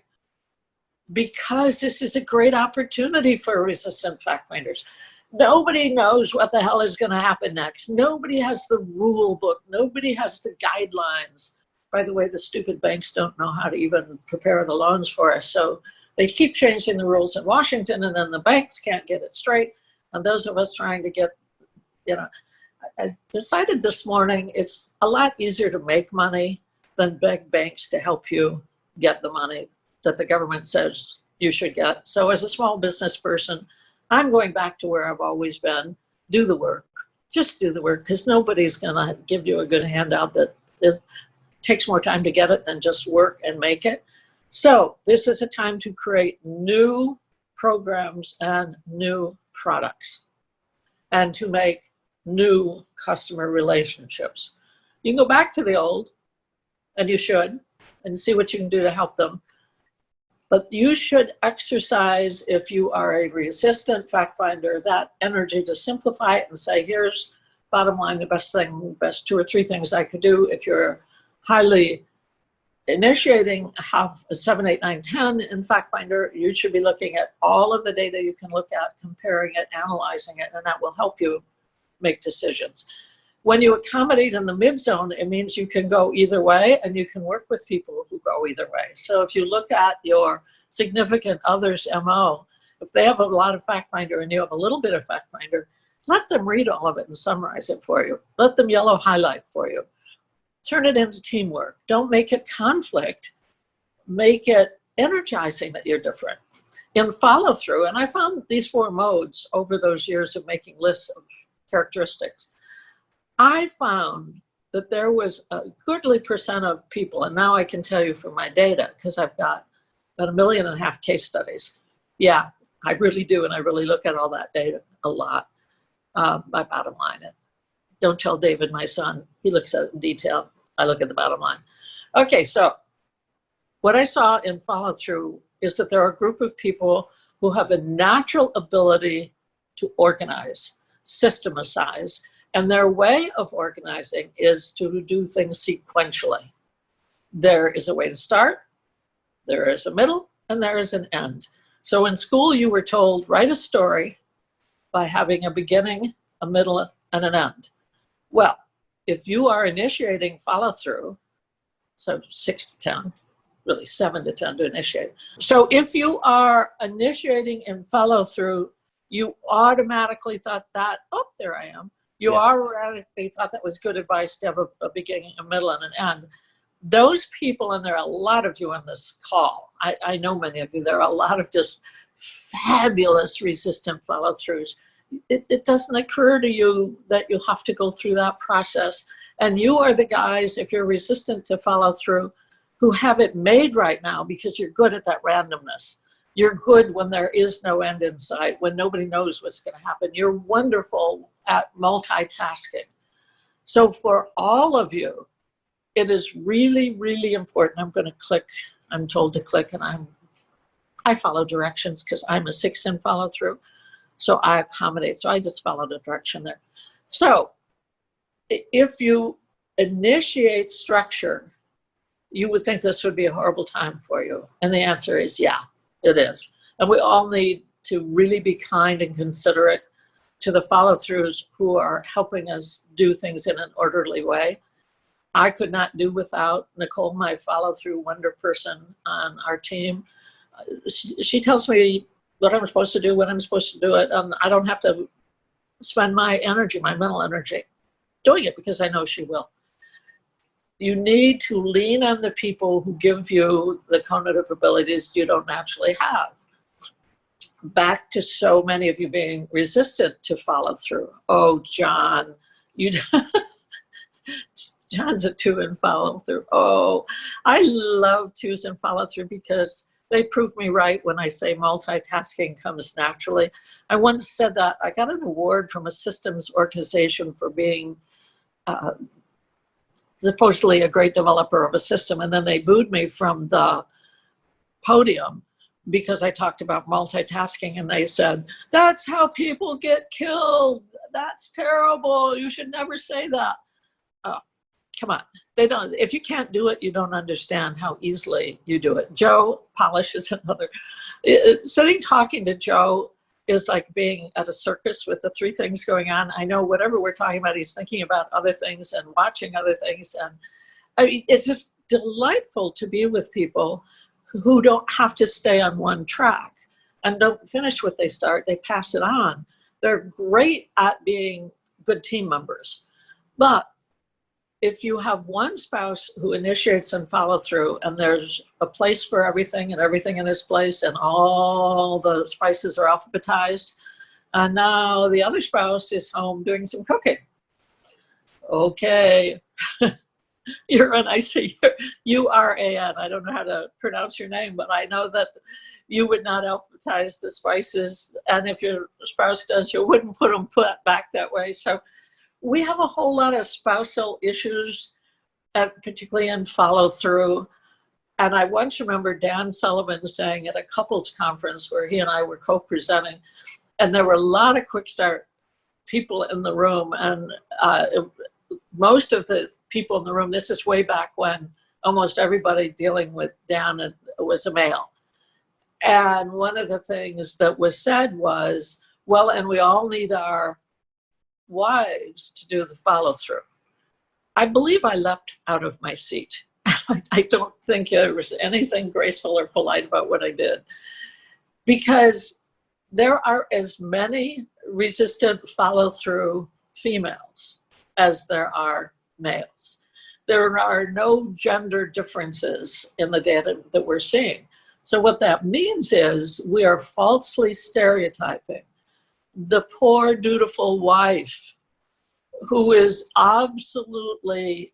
S11: Because this is a great opportunity for resistant FactFinders. Nobody knows what the hell is going to happen next. Nobody has the rule book. Nobody has the guidelines. By the way, the stupid banks don't know how to even prepare the loans for us. So they keep changing the rules in Washington, and then the banks can't get it straight. And those of us trying to get, I decided this morning it's a lot easier to make money than beg banks to help you get the money that the government says you should get. So as a small business person, I'm going back to where I've always been. Do the work. Just do the work, because nobody's going to give you a good handout that it takes more time to get it than just work and make it. So this is a time to create new programs and new products and to make new customer relationships. You can go back to the old, and you should, and see what you can do to help them. But you should exercise, if you are a resistant FactFinder, that energy to simplify it and say, here's bottom line, the best 2 or 3 things I could do. If you're highly initiating, have a 7, 8, 9, 10 in FactFinder, you should be looking at all of the data you can look at, comparing it, analyzing it, and that will help you make decisions. When you accommodate in the mid-zone, it means you can go either way, and you can work with people who go either way. So if you look at your significant other's MO, if they have a lot of FactFinder and you have a little bit of FactFinder, let them read all of it and summarize it for you. Let them yellow highlight for you. Turn it into teamwork. Don't make it conflict. Make it energizing that you're different. In follow-through, and I found these 4 modes over those years of making lists of characteristics, I found that there was a goodly percent of people, and now I can tell you from my data, because I've got about 1.5 million case studies. Yeah, I really do, and I really look at all that data a lot. I bottom line it. Don't tell David, my son. He looks at it in detail. I look at the bottom line. Okay, so what I saw in follow-through is that there are a group of people who have a natural ability to organize, systematize, and their way of organizing is to do things sequentially. There is a way to start, there is a middle, and there is an end. So in school, you were told, write a story by having a beginning, a middle, and an end. Well, if you are initiating follow-through, so 6 to 10, really 7 to 10 to initiate. So if you are initiating in follow-through, you automatically thought that, oh, there I am. You already thought that was good advice to have a beginning, a middle, and an end. Those people, and there are a lot of you on this call, I know many of you, there are a lot of just fabulous resistant follow-throughs. It doesn't occur to you that you have to go through that process. And you are the guys, if you're resistant to follow-through, who have it made right now because you're good at that randomness. You're good when there is no end in sight, when nobody knows what's going to happen. You're wonderful at multitasking. So for all of you, it is really, really important. I'm going to click. I'm told to click, and I follow directions because I'm a 6 in follow-through. So I accommodate. So I just follow the direction there. So if you initiate structure, you would think this would be a horrible time for you. And the answer is, yeah, it is. And we all need to really be kind and considerate to the follow-throughs who are helping us do things in an orderly way. I could not do without Nicole, my follow-through wonder person on our team. She tells me what I'm supposed to do, when I'm supposed to do it. I don't have to spend my energy, my mental energy, doing it because I know she will. You need to lean on the people who give you the conative abilities you don't naturally have. Back to so many of you being resistant to follow through. Oh, John, You John's a 2 in follow through. Oh, I love 2s in follow through because they prove me right when I say multitasking comes naturally. I once said that I got an award from a systems organization for being supposedly a great developer of a system, and then they booed me from the podium because I talked about multitasking, and they said, that's how people get killed. That's terrible. You should never say that. Come on. They don't. If you can't do it, you don't understand how easily you do it. Joe Polish is another. Sitting talking to Joe is like being at a circus with the 3 things going on. I know whatever we're talking about, he's thinking about other things and watching other things. And I mean, it's just delightful to be with people who don't have to stay on one track and don't finish what they start. They pass it on. They're great at being good team members. But if you have one spouse who initiates and follow through, and there's a place for everything and everything in its place, and all the spices are alphabetized, and now the other spouse is home doing some cooking. Okay. Uran, I say U-R-A-N. I don't know how to pronounce your name, but I know that you would not alphabetize the spices. And if your spouse does, you wouldn't put them back that way. So we have a whole lot of spousal issues, particularly in follow through. And I once remember Dan Sullivan saying at a couples conference where he and I were co-presenting, and there were a lot of quick start people in the room. And most of the people in the room, this is way back when almost everybody dealing with Dan was a male. And one of the things that was said was, well, and we all need our wives to do the follow through. I believe I leapt out of my seat. I don't think there was anything graceful or polite about what I did, because there are as many resistant follow through females as there are males. There are no gender differences in the data that we're seeing. So what that means is we are falsely stereotyping the poor, dutiful wife who is absolutely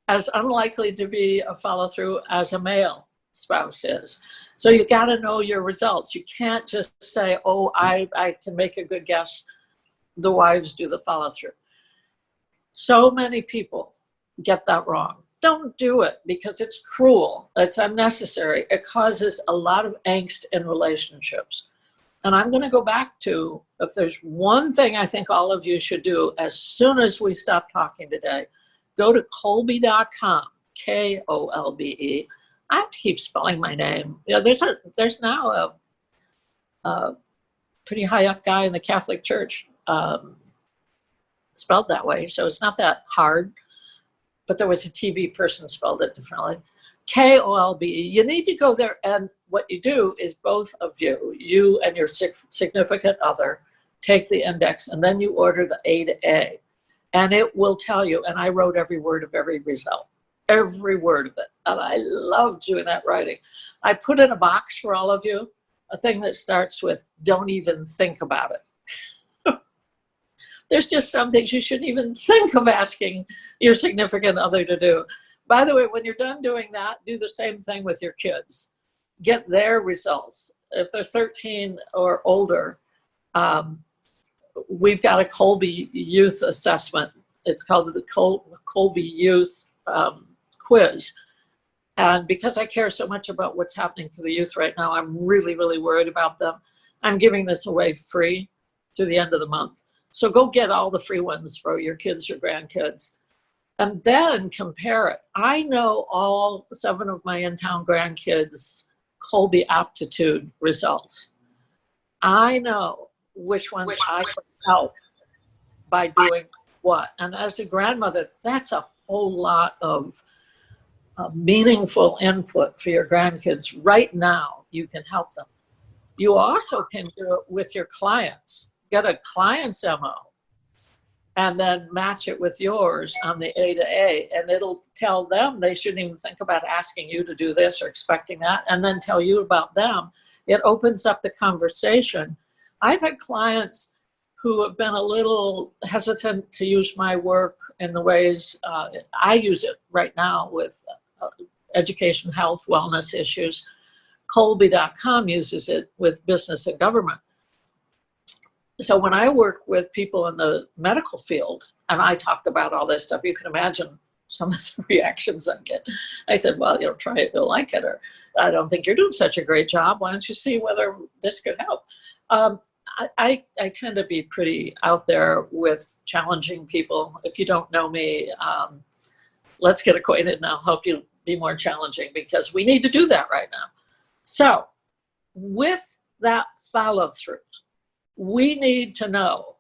S11: as unlikely to be a follow-through as a male spouse is. So you got to know your results. You can't just say, oh, I can make a good guess. The wives do the follow-through. So many people get that wrong. Don't do it because it's cruel. It's unnecessary. It causes a lot of angst in relationships. And I'm going to go back to, if there's one thing I think all of you should do as soon as we stop talking today, go to Kolbe.com, Kolbe. I have to keep spelling my name. You know, there's now a pretty high up guy in the Catholic Church spelled that way, so it's not that hard. But there was a TV person spelled it differently. Kolbe. You need to go there, and what you do is both of you and your significant other, take the index, and then you order the A to A. And it will tell you, and I wrote every word of every result, every word of it. And I love doing that writing. I put in a box for all of you, a thing that starts with, don't even think about it. There's just some things you shouldn't even think of asking your significant other to do. By the way, when you're done doing that, do the same thing with your kids. Get their results. If they're 13 or older, we've got a Kolbe Youth Assessment. It's called the Kolbe Youth Quiz. And because I care so much about what's happening for the youth right now, I'm really, really worried about them. I'm giving this away free through the end of the month. So go get all the free ones for your kids, your grandkids, and then compare it. I know all 7 of my in-town grandkids' Kolbe aptitude results. I know which ones I can help by doing what. And as a grandmother, that's a whole lot of meaningful input for your grandkids. Right now, you can help them. You also can do it with your clients. Get a client's MO and then match it with yours on the A to A, and it'll tell them they shouldn't even think about asking you to do this or expecting that, and then tell you about them. It opens up the conversation. I've had clients who have been a little hesitant to use my work in the ways I use it right now with education, health, wellness issues. Colby.com uses it with business and government. So when I work with people in the medical field and I talk about all this stuff, you can imagine some of the reactions I get. I said, well, try it, you'll like it, or I don't think you're doing such a great job. Why don't you see whether this could help? I tend to be pretty out there with challenging people. If you don't know me, let's get acquainted and I'll help you be more challenging, because we need to do that right now. So with that follow through, we need to know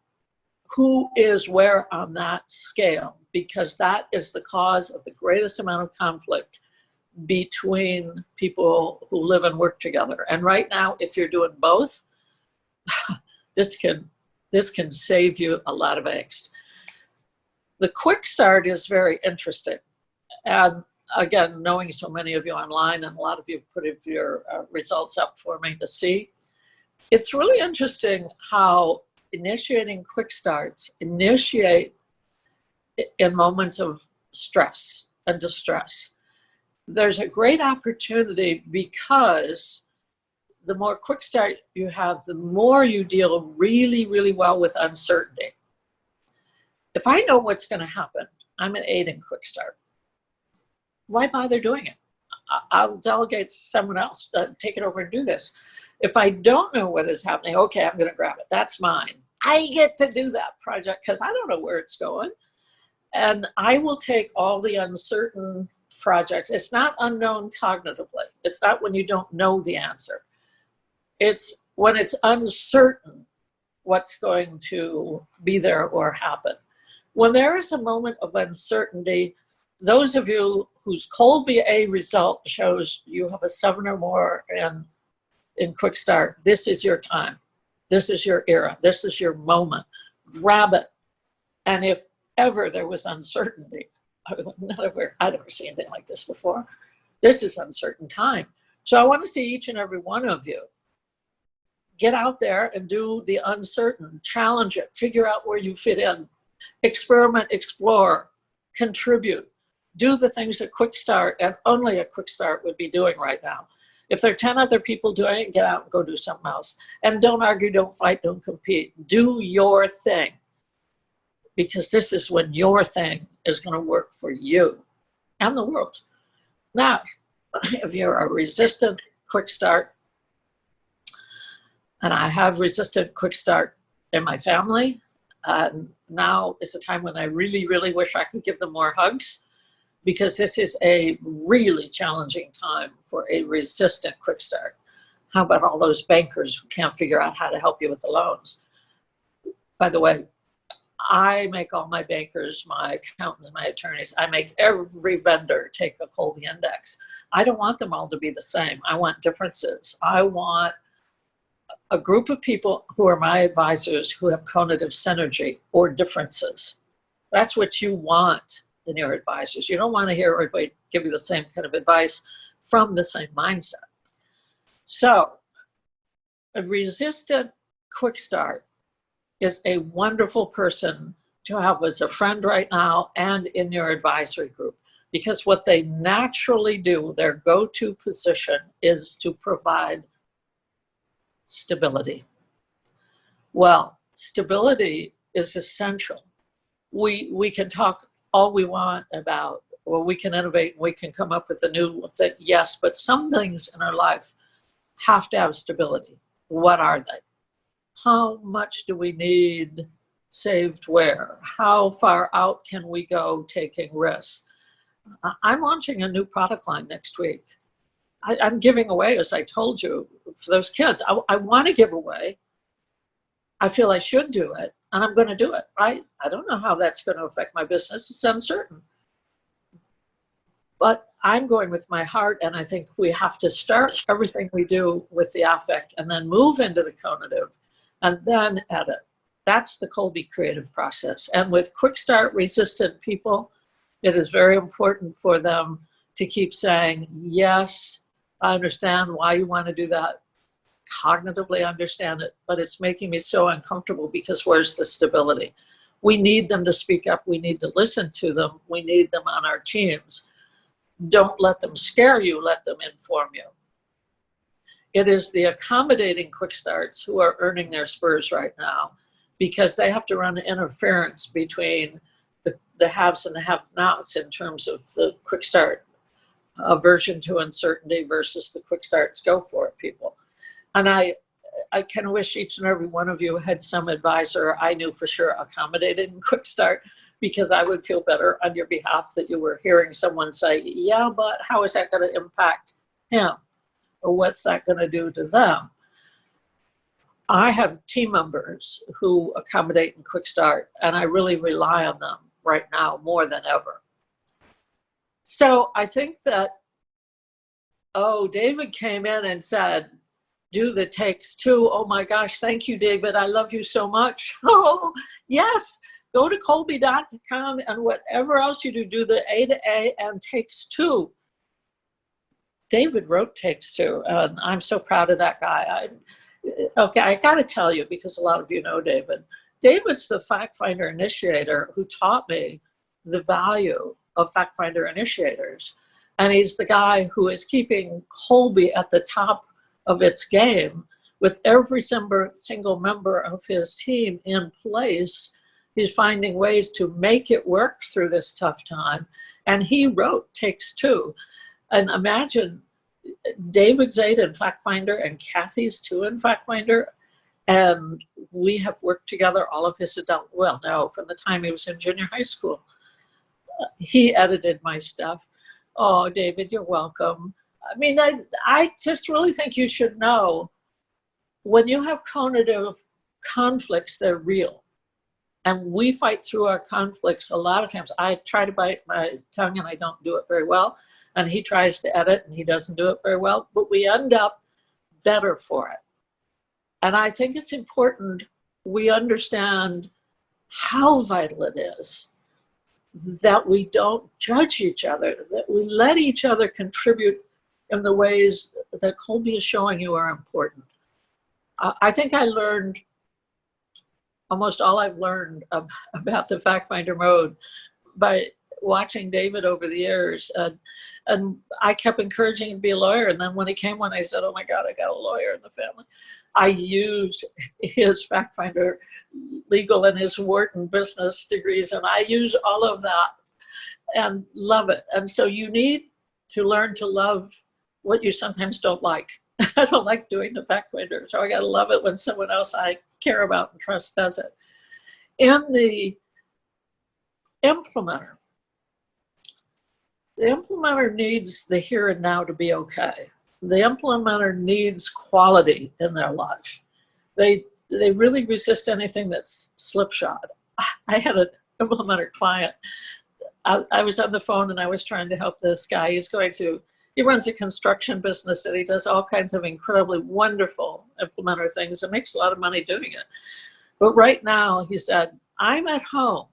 S11: who is where on that scale, because that is the cause of the greatest amount of conflict between people who live and work together. And right now, if you're doing both, this can save you a lot of angst. The quick start is very interesting. And again, knowing so many of you online, and a lot of you put your results up for me to see, it's really interesting how initiating quick starts initiate in moments of stress and distress. There's a great opportunity, because the more quick start you have, the more you deal really, really well with uncertainty. If I know what's going to happen, I'm an 8 in quick start. Why bother doing it? I'll delegate someone else, take it over and do this. If I don't know what is happening, okay, I'm going to grab it. That's mine. I get to do that project because I don't know where it's going. And I will take all the uncertain projects. It's not unknown cognitively. It's not when you don't know the answer. It's when it's uncertain what's going to be there or happen. When there is a moment of uncertainty, those of you whose Colby A result shows you have a 7 or more in quick start, this is your time. This is your era. This is your moment. Grab it. And if ever there was uncertainty, I'd never seen anything like this before. This is uncertain time. So I want to see each and every one of you get out there and do the uncertain, challenge it, figure out where you fit in, experiment, explore, contribute, do the things a quick start and only a quick start would be doing right now. If there are 10 other people doing it, get out and go do something else. And don't argue, don't fight, don't compete. Do your thing, because this is when your thing is going to work for you and the world. Now, if you're a resistant quick start, and I have resistant quick start in my family, now is a time when I really, really wish I could give them more hugs, because this is a really challenging time for a resistant quick start. How about all those bankers who can't figure out how to help you with the loans? By the way, I make all my bankers, my accountants, my attorneys, I make every vendor take a Colby index. I don't want them all to be the same. I want differences. I want a group of people who are my advisors who have conative synergy or differences. That's what you want in your advisors. You don't want to hear everybody give you the same kind of advice from the same mindset. So a resistant quick start is a wonderful person to have as a friend right now and in your advisory group, because what they naturally do, their go-to position, is to provide stability. Well, stability is essential. We can talk all we want about, or we can innovate, we can come up with a new thing, yes, but some things in our life have to have stability. What are they? How much do we need saved where? How far out can we go taking risks? I'm launching a new product line next week. I'm giving away, as I told you, for those kids. I want to give away. I feel I should do it, and I'm going to do it. I don't know how that's going to affect my business. It's uncertain. But I'm going with my heart, and I think we have to start everything we do with the affect and then move into the conative and then edit. That's the Colby creative process. And with quick start resistant people, it is very important for them to keep saying, yes, I understand why you want to do that. cognitively understand it, but it's making me so uncomfortable because where's the stability? We need them to speak up. We need to listen to them. We need them on our teams. Don't let them scare you. Let them inform you. It is the accommodating quick starts who are earning their spurs right now because they have to run interference between the haves and the have-nots in terms of the quick start aversion to uncertainty versus the quick starts go for it people. And I kind of wish each and every one of you had some advisor I knew for sure accommodated in quick start, because I would feel better on your behalf that you were hearing someone say, yeah, but how is that going to impact him? Or what's that going to do to them? I have team members who accommodate in quick start, and I really rely on them right now more than ever. So I think that, David came in and said, do the takes two. Oh my gosh, thank you, David. I love you so much. Oh, yes. Go to Colby.com and whatever else you do the A to A and takes two. David wrote takes two, and I'm so proud of that guy. I got to tell you, because a lot of you know David. David's the fact finder initiator who taught me the value of fact finder initiators. And he's the guy who is keeping Colby at the top of its game with every single member of his team in place. He's finding ways to make it work through this tough time. And he wrote takes two. And imagine David's 8 in fact finder and Kathy's 2 in fact finder. And we have worked together all of his adult, from the time he was in junior high school. He edited my stuff. Oh, David, you're welcome. I mean, I just really think you should know when you have conative conflicts, they're real. And we fight through our conflicts a lot of times. I try to bite my tongue and I don't do it very well. And he tries to edit and he doesn't do it very well. But we end up better for it. And I think it's important we understand how vital it is that we don't judge each other, that we let each other contribute in the ways that Colby is showing you are important. I think I learned almost all I've learned about the fact finder mode by watching David over the years. And I kept encouraging him to be a lawyer. And then when he came on, I said, oh my God, I got a lawyer in the family. I use his fact finder legal and his Wharton business degrees. And I use all of that and love it. And so you need to learn to love what you sometimes don't like. I don't like doing the fact finder. So I got to love it when someone else I care about and trust does it. In the implementer needs the here and now to be okay. The implementer needs quality in their life. They really resist anything that's slipshod. I had an implementer client. I was on the phone and I was trying to help this guy. He runs a construction business and he does all kinds of incredibly wonderful implementer things and makes a lot of money doing it. But right now, he said, I'm at home.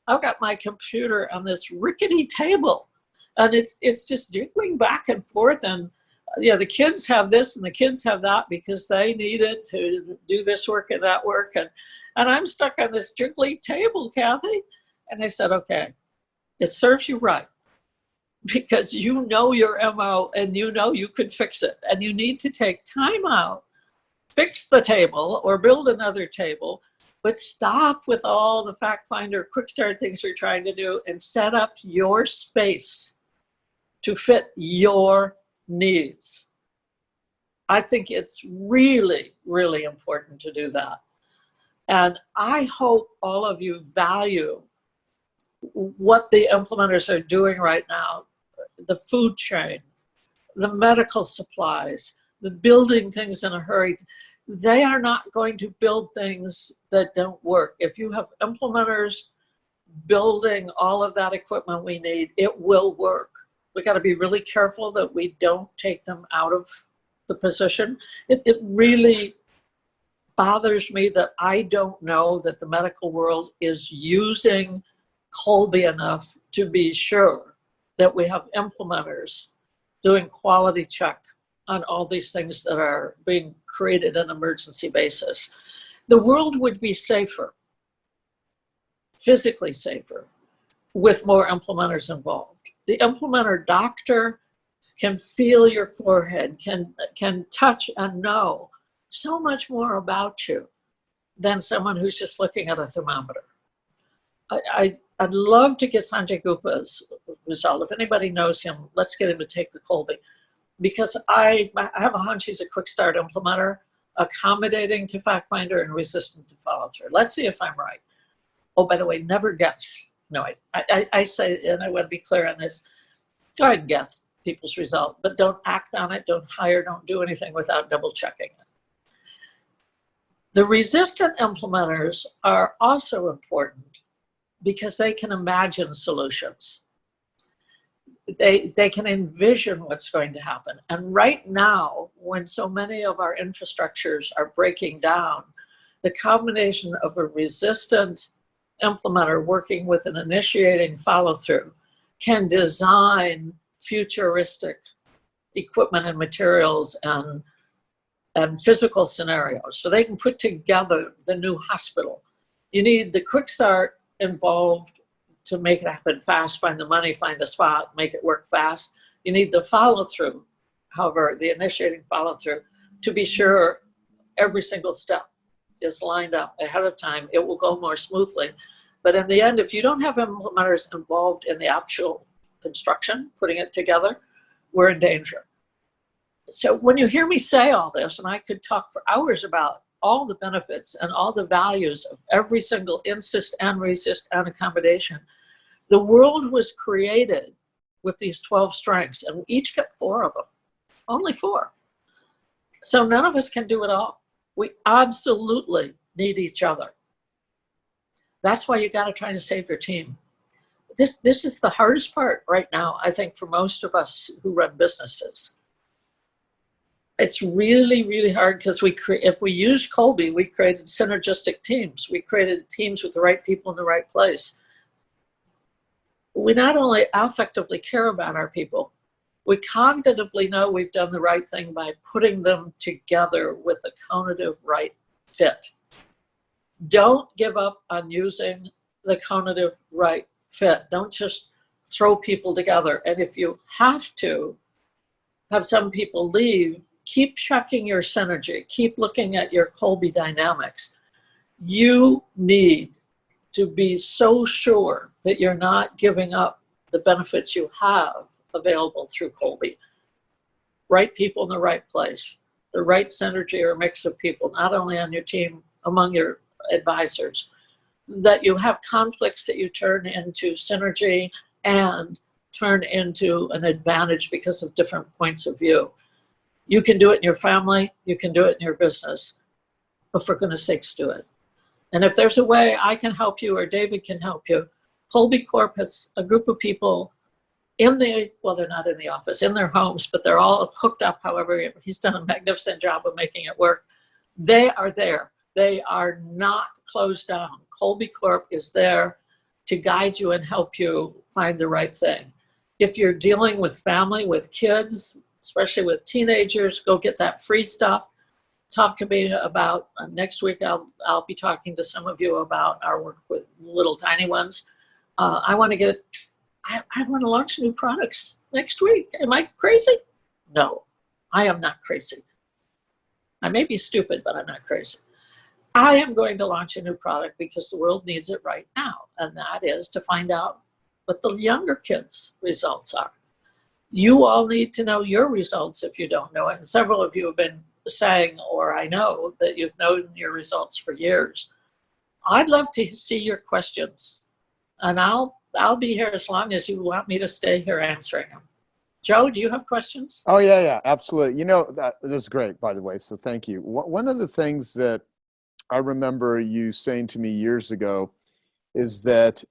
S11: I've got my computer on this rickety table and it's just jiggling back and forth. And the kids have this and the kids have that because they need it to do this work and that work. And I'm stuck on this jiggly table, Kathy. And I said, okay, it serves you right. Because you know your MO and you know you could fix it. And you need to take time out, fix the table or build another table, but stop with all the fact finder, quick start things you're trying to do and set up your space to fit your needs. I think it's really, really important to do that. And I hope all of you value what the implementers are doing right now. The food chain, the medical supplies, the building things in a hurry. They are not going to build things that don't work. If you have implementers building all of that equipment we need, it will work. We got to be really careful that we don't take them out of the position. It really bothers me that I don't know that the medical world is using Colby enough to be sure that we have implementers doing quality check on all these things that are being created on an emergency basis, the world would be safer, physically safer, with more implementers involved. The implementer doctor can feel your forehead, can touch and know so much more about you than someone who's just looking at a thermometer. I'd love to get Sanjay Gupta's result. If anybody knows him, let's get him to take the Colby. Because I have a hunch he's a quick start implementer, accommodating to fact finder and resistant to follow through. Let's see if I'm right. Oh, by the way, never guess. No, I say, and I want to be clear on this, go ahead and guess people's result, but don't act on it, don't hire, don't do anything without double checking it. The resistant implementers are also important because they can imagine solutions. They can envision what's going to happen. And right now, when so many of our infrastructures are breaking down, the combination of a resistant implementer working with an initiating follow-through can design futuristic equipment and materials and physical scenarios. So they can put together the new hospital. You need the quick start involved to make it happen fast, find the money, find the spot, make it work fast. You need the follow-through, however, the initiating follow-through, to be sure every single step is lined up ahead of time. It will go more smoothly. But in the end, if you don't have implementers involved in the actual construction, putting it together, we're in danger. So when you hear me say all this, and I could talk for hours about all the benefits and all the values of every single insist and resist and accommodation, the world was created with these 12 strengths, and we each get 4 of them, only 4. So none of us can do it all. We absolutely need each other. That's why you got to try to save your team. This is the hardest part right now, I think, for most of us who run businesses. It's really, really hard because if we used Colby, we created synergistic teams. We created teams with the right people in the right place. We not only affectively care about our people, we cognitively know we've done the right thing by putting them together with a conative right fit. Don't give up on using the conative right fit. Don't just throw people together. And if you have to have some people leave, keep checking your synergy. Keep looking at your Colby dynamics. You need to be so sure that you're not giving up the benefits you have available through Colby. Right people in the right place, the right synergy or mix of people, not only on your team, among your advisors, that you have conflicts that you turn into synergy and turn into an advantage because of different points of view. You can do it in your family, you can do it in your business, but for goodness sakes, do it. And if there's a way I can help you or David can help you, Colby Corp has a group of people well, they're not in the office, in their homes, but they're all hooked up. However, he's done a magnificent job of making it work. They are there. They are not closed down. Colby Corp is there to guide you and help you find the right thing. If you're dealing with family, with kids, especially with teenagers, go get that free stuff. Talk to me about, next week I'll be talking to some of you about our work with little tiny ones. I want to launch new products next week. Am I crazy? No, I am not crazy. I may be stupid, but I'm not crazy. I am going to launch a new product because the world needs it right now. And that is to find out what the younger kids' results are. You all need to know your results if you don't know it. And several of you have been saying, or I know that you've known your results for years. I'd love to see your questions. And I'll be here as long as you want me to stay here answering them. Joe, do you have questions?
S4: Oh, yeah, absolutely. You know, that is great, by the way, so thank you. One of the things that I remember you saying to me years ago is that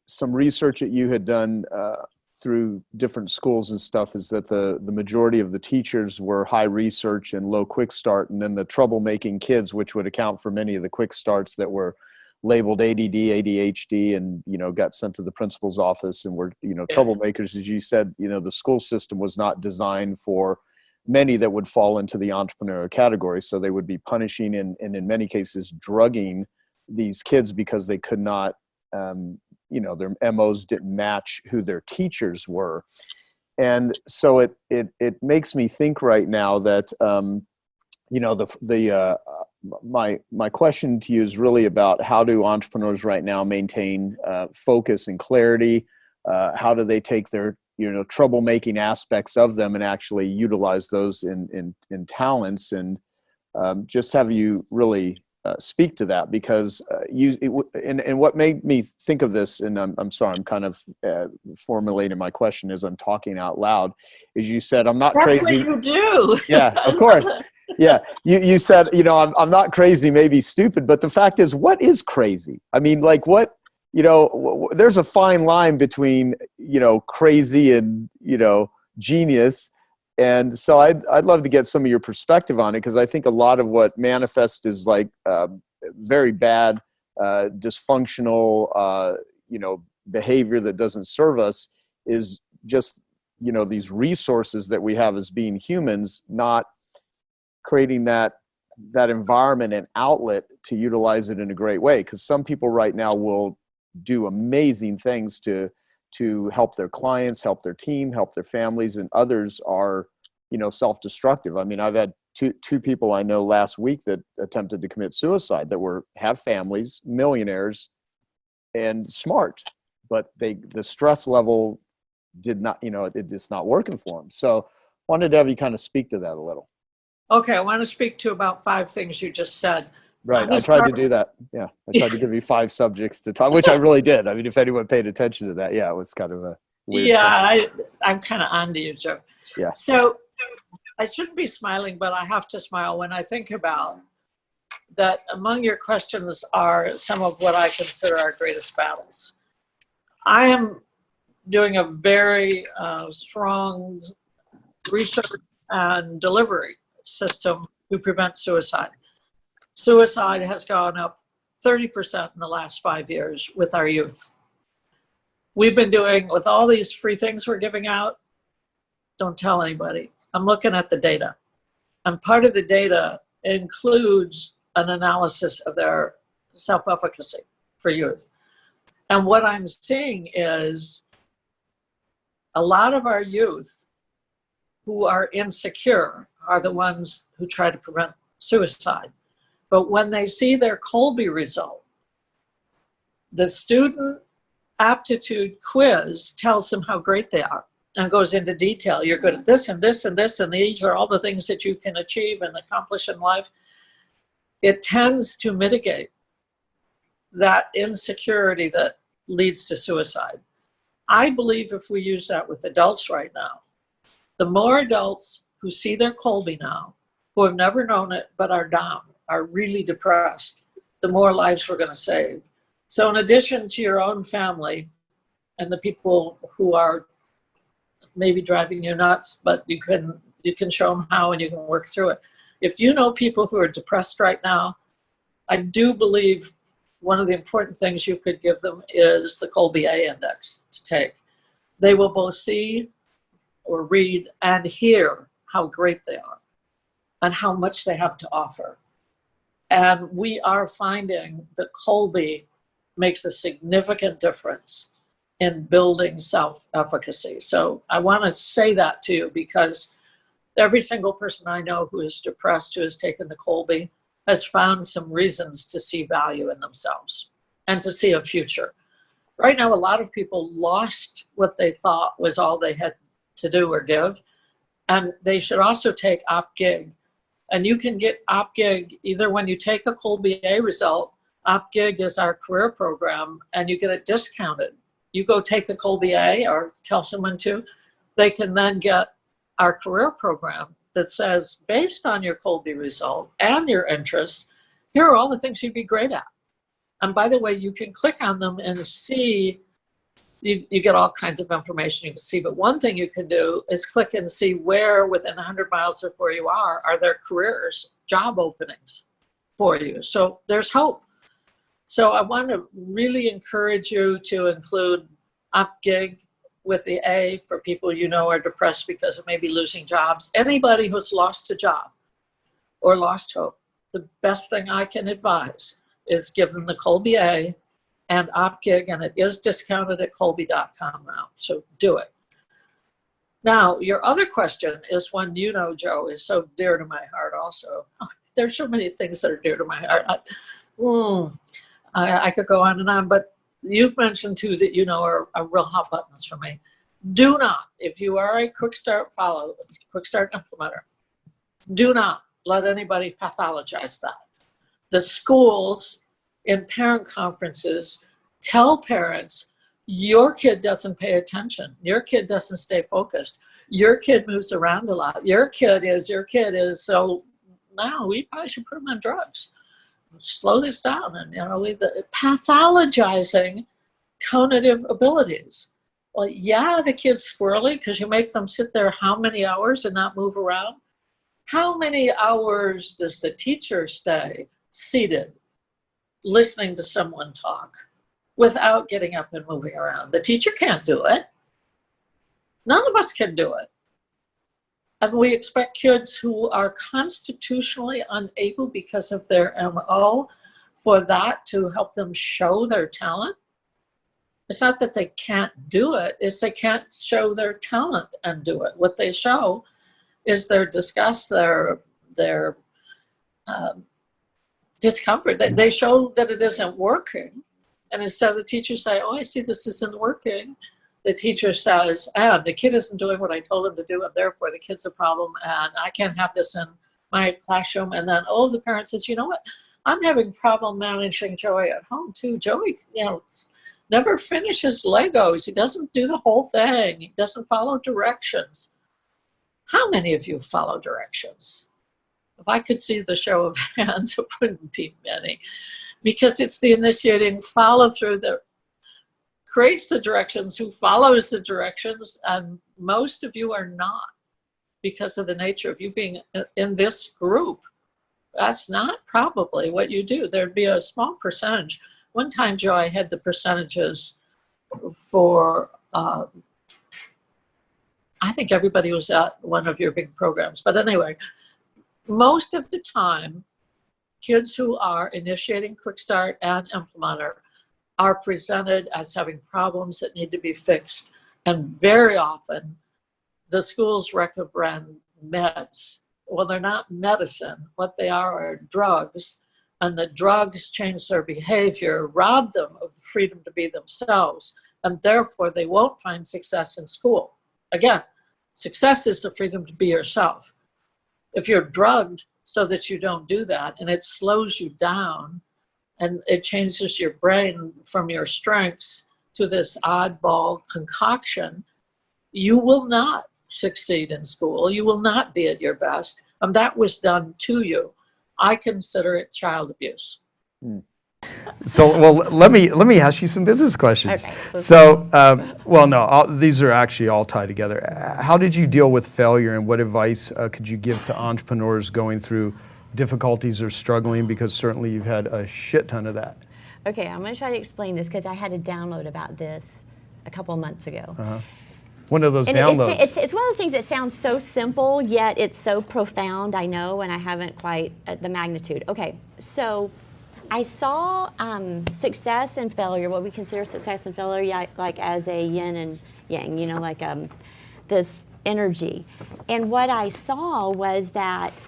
S4: some research that you had done through different schools and stuff is that the majority of the teachers were high research and low quick start, and then the troublemaking kids, which would account for many of the quick starts that were labeled ADD, ADHD, and, you know, got sent to the principal's office and were, you know, troublemakers. As you said, you know, the school system was not designed for many that would fall into the entrepreneurial category. So they would be punishing and in many cases drugging these kids because they could not, their MOs didn't match who their teachers were. And so it makes me think right now that, my question to you is really about how do entrepreneurs right now maintain focus and clarity? How do they take their troublemaking aspects of them and actually utilize those in talents? And just have you really speak to that, because and what made me think of this, and I'm sorry, I'm kind of formulating my question as I'm talking out loud, is you said, I'm not
S11: That's
S4: crazy.
S11: what you do.
S4: Yeah,
S11: I
S4: of
S11: love
S4: course.
S11: it.
S4: Yeah, you said, I'm not crazy, maybe stupid, but the fact is, what is crazy? I mean, like what, there's a fine line between, crazy and, genius. And so I'd love to get some of your perspective on it, because I think a lot of what manifests is like very bad, dysfunctional, behavior that doesn't serve us is just, these resources that we have as being humans, not creating that environment and outlet to utilize it in a great way. Because some people right now will do amazing things to help their clients, help their team, help their families, and others are, self-destructive. I mean, I've had two people I know last week that attempted to commit suicide that have families, millionaires, and smart, but the stress level did not, it's not working for them. So wanted to have you kind of speak to that a little.
S11: Okay, I want to speak to about 5 things you just said.
S4: Right. I tried to do that. Yeah. I tried to give you 5 subjects to talk, which I really did. I mean, if anyone paid attention to that, yeah, it was kind of a weird question.
S11: I'm kind of on to you, Joe.
S4: Yeah.
S11: So I shouldn't be smiling, but I have to smile when I think about that. Among your questions are some of what I consider our greatest battles. I am doing a very strong research and delivery system to prevent suicide. Suicide has gone up 30% in the last 5 years with our youth. We've been doing, with all these free things we're giving out, don't tell anybody. I'm looking at the data. And part of the data includes an analysis of their self-efficacy for youth. And what I'm seeing is a lot of our youth who are insecure are the ones who try to prevent suicide. But when they see their Colby result, the student aptitude quiz tells them how great they are and goes into detail. You're good at this and this and this, and these are all the things that you can achieve and accomplish in life. It tends to mitigate that insecurity that leads to suicide. I believe if we use that with adults right now, the more adults who see their Colby now, who have never known it but are down, are really depressed, the more lives we're going to save. So in addition to your own family and the people who are maybe driving you nuts, but you can show them how and you can work through it. If you know people who are depressed right now, I do believe one of the important things you could give them is the Colby A index to take. They will both see or read and hear how great they are and how much they have to offer. And we are finding that Colby makes a significant difference in building self-efficacy. So I want to say that to you, because every single person I know who is depressed, who has taken the Colby, has found some reasons to see value in themselves and to see a future. Right now, a lot of people lost what they thought was all they had to do or give. And they should also take OpGig. And you can get OpGig either when you take a Colby A result. OpGig is our career program, and you get it discounted. You go take the Colby A or tell someone to, they can then get our career program that says, based on your Colby result and your interest, here are all the things you'd be great at. And by the way, you can click on them and see, you get all kinds of information you can see. But one thing you can do is click and see where within 100 miles of where you are there careers, job openings for you. So there's hope. So I want to really encourage you to include OpGig with the A for people you know are depressed because of maybe losing jobs. Anybody who's lost a job or lost hope, the best thing I can advise is give them the Kolbe A and OpGig, and it is discounted at Kolbe.com now, so do it. Now, your other question is one you know, Joe, is so dear to my heart also. Oh, there's so many things that are dear to my heart. I could go on and on, but you've mentioned two that you know are real hot buttons for me. Do not, if you are a quick start implementer, do not let anybody pathologize that. The schools in parent conferences tell parents, your kid doesn't pay attention. Your kid doesn't stay focused. Your kid moves around a lot. Your kid is, so now we probably should put them on drugs. Slow this down. And, pathologizing conative abilities. Well, yeah, the kid's squirrely because you make them sit there how many hours and not move around? How many hours does the teacher stay seated, listening to someone talk without getting up and moving around? The teacher can't do it. None of us can do it. And we expect kids who are constitutionally unable because of their MO for that to help them show their talent. It's not that they can't do it, it's they can't show their talent and do it. What they show is their disgust, their discomfort. They show that it isn't working. And instead of the teacher say, oh, I see this isn't working, the teacher says, the kid isn't doing what I told him to do, and therefore the kid's a problem, and I can't have this in my classroom. And then, the parent says, you know what? I'm having problem managing Joey at home too. Joey, never finishes Legos. He doesn't do the whole thing. He doesn't follow directions. How many of you follow directions? If I could see the show of hands, it wouldn't be many, because it's the initiating follow through that creates the directions, who follows the directions, and most of you are not, because of the nature of you being in this group. That's not probably what you do. There'd be a small percentage. One time, Joe, I had the percentages for, I think everybody was at one of your big programs. But anyway, most of the time, kids who are initiating Quick Start and Implementer are presented as having problems that need to be fixed. And very often, the schools recommend meds. Well, they're not medicine. What they are drugs. And the drugs change their behavior, rob them of the freedom to be themselves, and therefore they won't find success in school. Again, success is the freedom to be yourself. If you're drugged so that you don't do that, and it slows you down, and it changes your brain from your strengths to this oddball concoction, you will not succeed in school. You will not be at your best. And that was done to you. I consider it child abuse.
S12: So, well, let me ask you some business questions.
S8: Okay.
S12: So, these are actually all tied together. How did you deal with failure, and what advice could you give to entrepreneurs going through difficulties or struggling? Because certainly you've had a shit ton of that.
S8: Okay, I'm going to try to explain this because I had a download about this a couple months ago.
S12: One of those
S8: And
S12: downloads.
S8: it's one of those things that sounds so simple, yet it's so profound, I know, and I haven't quite the magnitude. Okay, so I saw success and failure, what we consider success and failure, like as a yin and yang, like this energy. And what I saw was that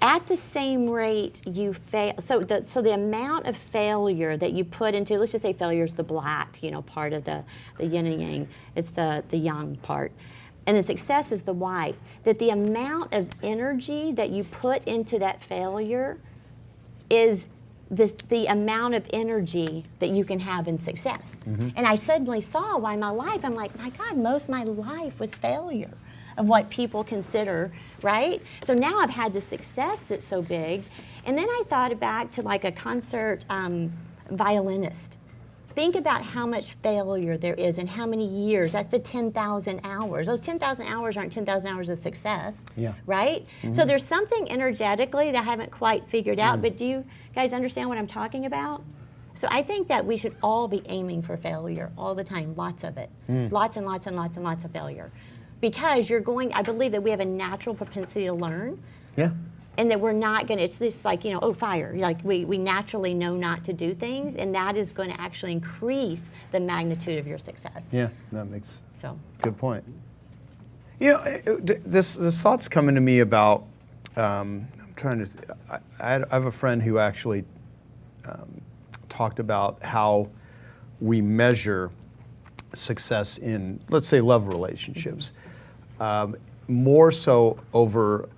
S8: at the same rate you fail, so the amount of failure that you put into, let's just say failure is the black, part of the yin and yang, it's the yang part, and the success is the white, that the amount of energy that you put into that failure is the amount of energy that you can have in success. And I suddenly saw why my life, I'm like, my God, most of my life was failure of what people consider, right? So now I've had the success that's so big. And then I thought back to like a concert violinist. Think about how much failure there is and how many years. That's the 10,000 hours. Those 10,000 hours aren't 10,000 hours of success, right? So there's something energetically that I haven't quite figured out, but do you guys understand what I'm talking about? So I think that we should all be aiming for failure all the time, lots of it, lots and lots and lots and lots of failure, because I believe that we have a natural propensity to learn.
S12: Yeah.
S8: And that we're not going to, it's just like, fire. Like we naturally know not to do things, and that is going to actually increase the magnitude of your success.
S12: Yeah, that makes
S8: So.
S12: good point. This thought's coming to me about, I'm trying to, I have a friend who actually talked about how we measure success in, let's say, love relationships. More so over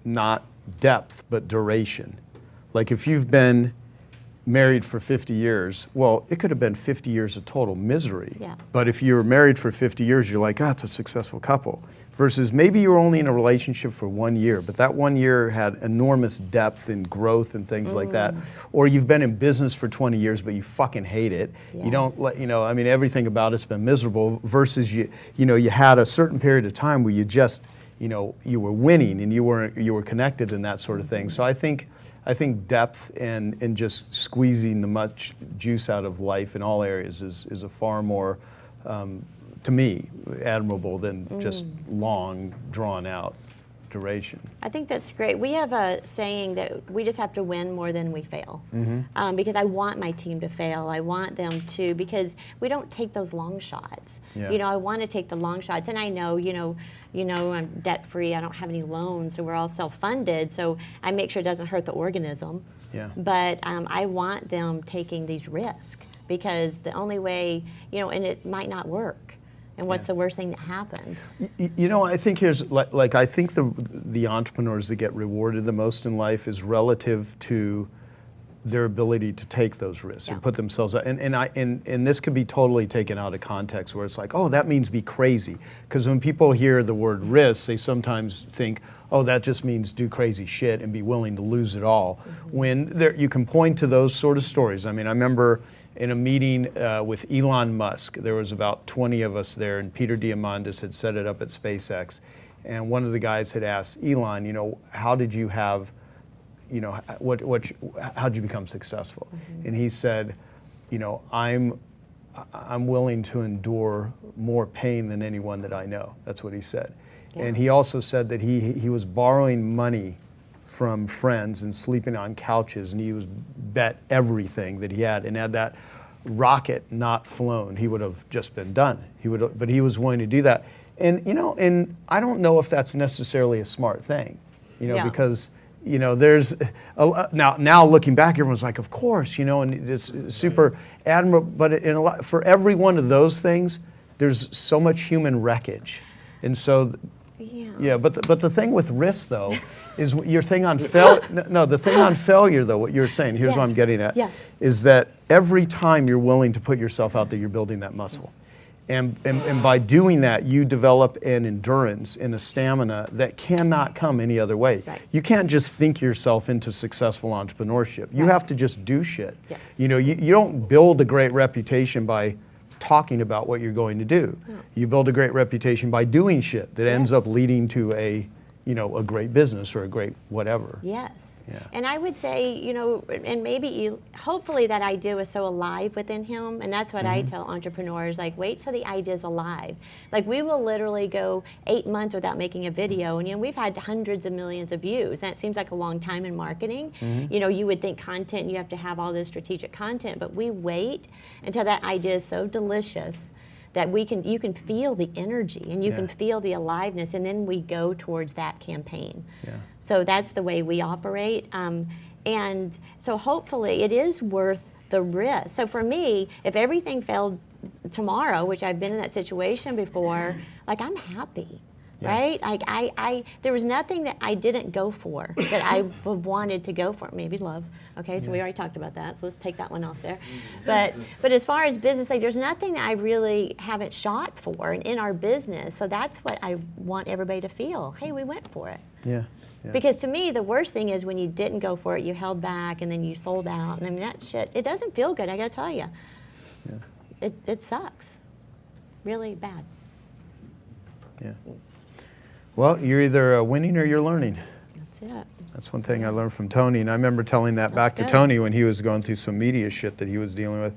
S12: not depth, but duration. Like if you've been married for 50 years, well, it could have been 50 years of total misery.
S8: Yeah.
S12: But if you were married for 50 years, you're like, it's a successful couple. Versus maybe you were only in a relationship for 1 year, but that 1 year had enormous depth and growth and things like that. Or you've been in business for 20 years, but you fucking hate it.
S8: Yes.
S12: You don't let, everything about it's been miserable versus you had a certain period of time where you just, you were winning and you were connected and that sort of thing. So I think depth and just squeezing the much juice out of life in all areas is a far more, to me, admirable than just long, drawn out duration.
S8: I think that's great. We have a saying that we just have to win more than we fail. Because I want my team to fail. I want them to, because we don't take those long shots.
S12: Yeah.
S8: I want to take the long shots, and I know, I'm debt free. I don't have any loans, so we're all self-funded. So I make sure it doesn't hurt the organism.
S12: Yeah.
S8: But I want them taking these risks, because the only way, and it might not work. And what's the worst thing that happened?
S12: I think here's I think the entrepreneurs that get rewarded the most in life is relative to their ability to take those risks and put themselves out. And this could be totally taken out of context where it's like, that means be crazy. Because when people hear the word risk, they sometimes think, that just means do crazy shit and be willing to lose it all. When you can point to those sort of stories. I mean, I remember in a meeting with Elon Musk, there was about 20 of us there, and Peter Diamandis had set it up at SpaceX. And one of the guys had asked Elon, how did you have, how'd you become successful? And he said, I'm willing to endure more pain than anyone that I know. That's what he said. Yeah. And he also said that he was borrowing money from friends and sleeping on couches, and he was bet everything that he had, and had that rocket not flown, he would have just been done. But he was willing to do that. And and I don't know if that's necessarily a smart thing, because there's now looking back, everyone's like, of course, and it's super admirable. But for every one of those things, there's so much human wreckage, and so. Yeah, but the thing with risk though is your thing on failure. No, the thing on failure though, what you're saying. Here's what I'm getting at.
S8: Yeah.
S12: Is that every time you're willing to put yourself out there, you're building that muscle, and by doing that, you develop an endurance and a stamina that cannot come any other way.
S8: Right.
S12: You can't just think yourself into successful entrepreneurship. You have to just do shit.
S8: Yes.
S12: You don't build a great reputation by talking about what you're going to do. You build a great reputation by doing shit that ends up leading to a great business or a great whatever.
S8: Yes.
S12: Yeah.
S8: And I would say, and maybe hopefully that idea was so alive within him. And that's what I tell entrepreneurs, like, wait till the idea's alive. Like, we will literally go 8 months without making a video. And, we've had hundreds of millions of views. And it seems like a long time in marketing. You would think content, you have to have all this strategic content. But we wait until that idea is so delicious that you can feel the energy and you can feel the aliveness. And then we go towards that campaign. Yeah. So that's the way we operate. And so hopefully it is worth the risk. So for me, if everything failed tomorrow, which I've been in that situation before, like, I'm happy, right? Like there was nothing that I didn't go for that I wanted to go for. Maybe love. Okay, so we already talked about that. So let's take that one off there. But as far as business, like, there's nothing that I really haven't shot for in our business. So that's what I want everybody to feel. Hey, we went for it. Yeah. Yeah. Because to me, the worst thing is when you didn't go for it, you held back, and then you sold out. And I mean, that shit, it doesn't feel good, I gotta tell you. Yeah. It sucks. Really bad.
S12: Yeah. Well, you're either winning or you're learning.
S8: That's it.
S12: That's one thing I learned from Tony, and I remember telling that back to
S8: good.
S12: Tony when he was going through some media shit that he was dealing with.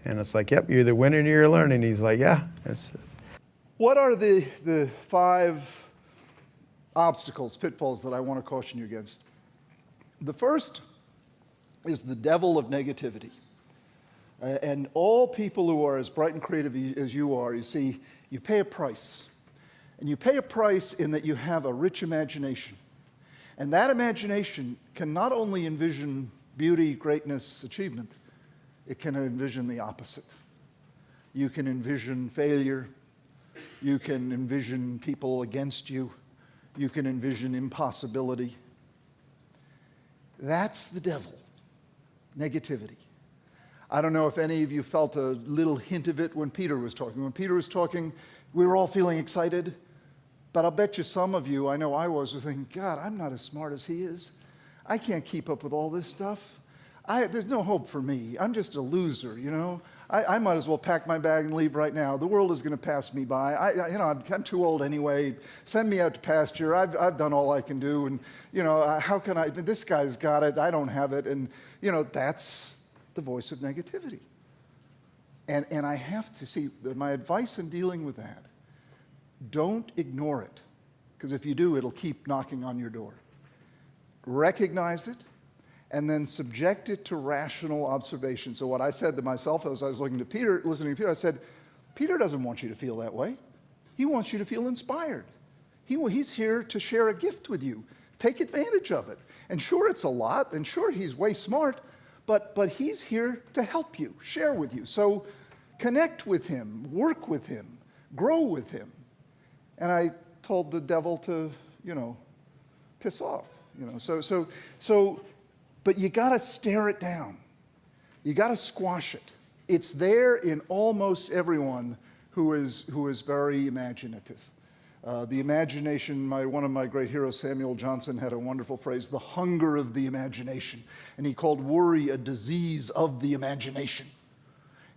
S12: And it's like, yep, you're either winning or you're learning. He's like, yeah.
S13: What are the 5 obstacles, pitfalls that I want to caution you against? The first is the devil of negativity. And all people who are as bright and creative as you are, you see, you pay a price. And you pay a price in that you have a rich imagination. And that imagination can not only envision beauty, greatness, achievement, it can envision the opposite. You can envision failure. You can envision people against you. You can envision impossibility. That's the devil, negativity. I don't know if any of you felt a little hint of it when Peter was talking. When Peter was talking, we were all feeling excited. But I'll bet you some of you, I know I was thinking, God, I'm not as smart as he is. I can't keep up with all this stuff. There's no hope for me. I'm just a loser, you know. I might as well pack my bag and leave right now. The world is going to pass me by. I'm too old anyway. Send me out to pasture. I've done all I can do. And, how can I? This guy's got it. I don't have it. And, that's the voice of negativity. And I have to see, my advice in dealing with that, don't ignore it. Because if you do, it'll keep knocking on your door. Recognize it. And then subject it to rational observation. So what I said to myself as I was listening to Peter, I said, Peter doesn't want you to feel that way. He wants you to feel inspired. He's here to share a gift with you. Take advantage of it. And sure, it's a lot, and sure, he's way smart, but he's here to help you, share with you. So connect with him, work with him, grow with him. And I told the devil to, piss off. But you got to stare it down. You got to squash it. It's there in almost everyone who is very imaginative. The imagination, one of my great heroes, Samuel Johnson, had a wonderful phrase, the hunger of the imagination. And he called worry a disease of the imagination.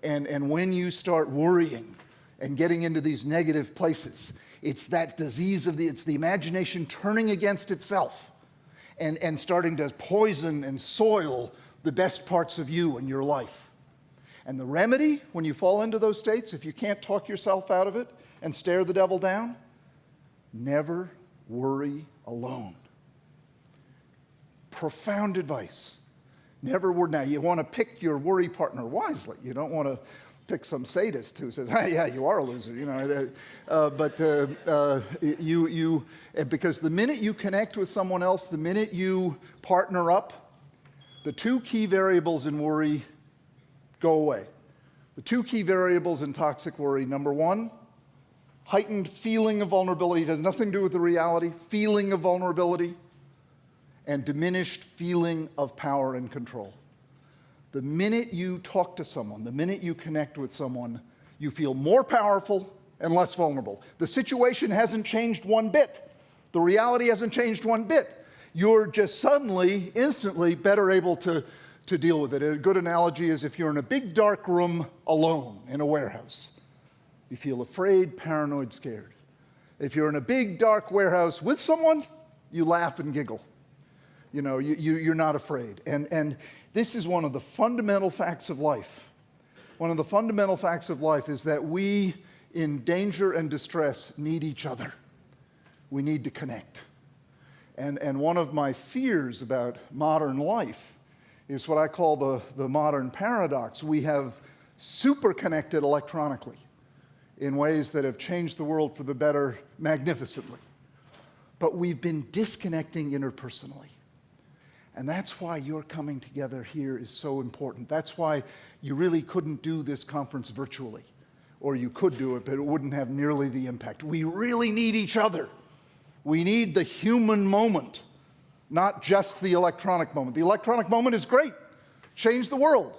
S13: And when you start worrying and getting into these negative places, it's that disease it's the imagination turning against itself. And starting to poison and soil the best parts of you and your life. And the remedy, when you fall into those states, if you can't talk yourself out of it and stare the devil down, never worry alone. Profound advice. Never worry. Now, you want to pick your worry partner wisely. You don't want to pick some sadist who says, "Hey, yeah, you are a loser," because the minute you connect with someone else, the minute you partner up, the 2 key variables in worry go away. The 2 key variables in toxic worry: number 1, heightened feeling of vulnerability. It has nothing to do with the reality. Feeling of vulnerability, and diminished feeling of power and control. The minute you talk to someone, the minute you connect with someone, you feel more powerful and less vulnerable. The situation hasn't changed one bit. The reality hasn't changed one bit. You're just suddenly, instantly better able to deal with it. A good analogy is if you're in a big dark room alone in a warehouse. You feel afraid, paranoid, scared. If you're in a big dark warehouse with someone, you laugh and giggle. You're not afraid. And this is one of the fundamental facts of life. One of the fundamental facts of life is that we, in danger and distress, need each other. We need to connect. And one of my fears about modern life is what I call the modern paradox. We have super connected electronically in ways that have changed the world for the better magnificently. But we've been disconnecting interpersonally. And that's why your coming together here is so important. That's why you really couldn't do this conference virtually. Or you could do it, but it wouldn't have nearly the impact. We really need each other. We need the human moment, not just the electronic moment. The electronic moment is great, change the world.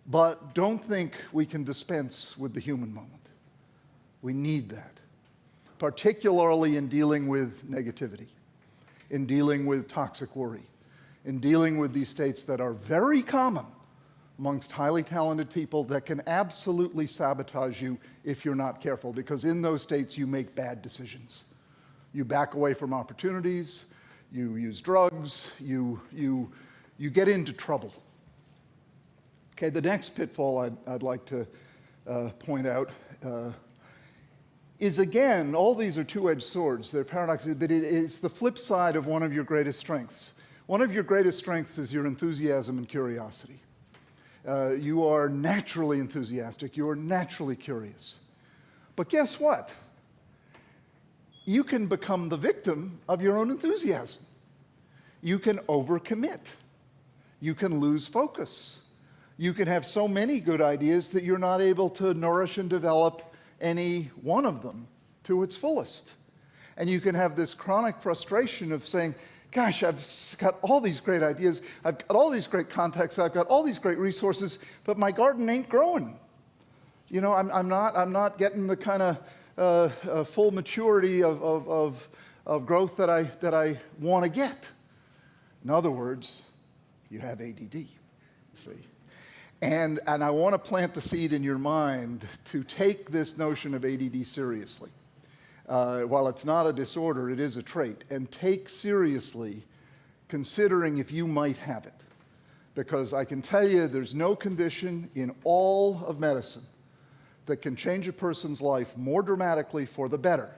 S13: But don't think we can dispense with the human moment. We need that, particularly in dealing with negativity, in dealing with toxic worry, in dealing with these states that are very common amongst highly talented people that can absolutely sabotage you if you're not careful, because in those states you make bad decisions. You back away from opportunities, you use drugs, you get into trouble. Okay, the next pitfall I'd like to point out is, again, all these are two-edged swords. They're paradoxes, but it's the flip side of one of your greatest strengths. One of your greatest strengths is your enthusiasm and curiosity. You are naturally enthusiastic. You are naturally curious. But guess what? You can become the victim of your own enthusiasm. You can overcommit. You can lose focus. You can have so many good ideas that you're not able to nourish and develop any one of them to its fullest. And you can have this chronic frustration of saying, gosh, I've got all these great ideas, I've got all these great contacts, I've got all these great resources, but my garden ain't growing. You know, I'm not getting the kind of full maturity of growth that I want to get. In other words, you have ADD, you see. And I want to plant the seed in your mind to take this notion of ADD seriously. While it's not a disorder, it is a trait. And take seriously considering if you might have it. Because I can tell you there's no condition in all of medicine that can change a person's life more dramatically for the better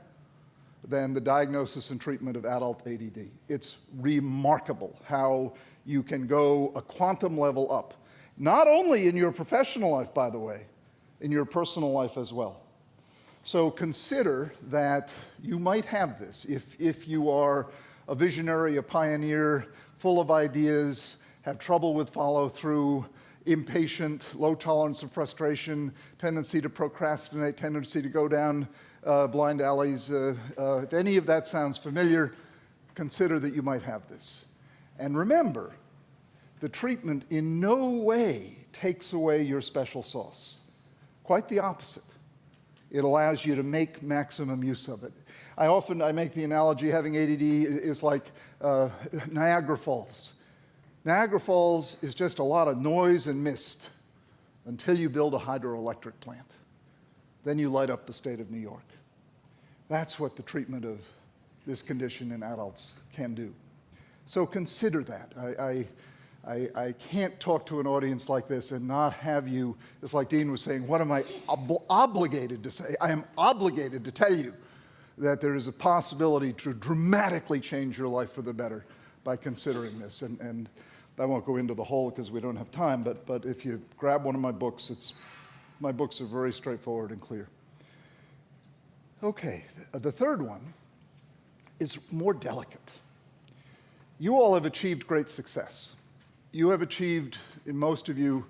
S13: than the diagnosis and treatment of adult ADD. It's remarkable how you can go a quantum level up. Not only in your professional life, by the way, in your personal life as well. So consider that you might have this. If you are a visionary, a pioneer, full of ideas, have trouble with follow-through, impatient, low tolerance of frustration, tendency to procrastinate, tendency to go down blind alleys, if any of that sounds familiar, consider that you might have this. And remember, the treatment in no way takes away your special sauce. Quite the opposite. It allows you to make maximum use of it. I make the analogy having ADD is like Niagara Falls. Niagara Falls is just a lot of noise and mist until you build a hydroelectric plant. Then you light up the state of New York. That's what the treatment of this condition in adults can do. So consider that. I can't talk to an audience like this and not have you, it's like Dean was saying, what am I obligated to say? I am obligated to tell you that there is a possibility to dramatically change your life for the better by considering this. And I won't go into the whole because we don't have time, but if you grab one of my books, my books are very straightforward and clear. Okay, the third one is more delicate. You all have achieved great success. You have achieved, in most of you,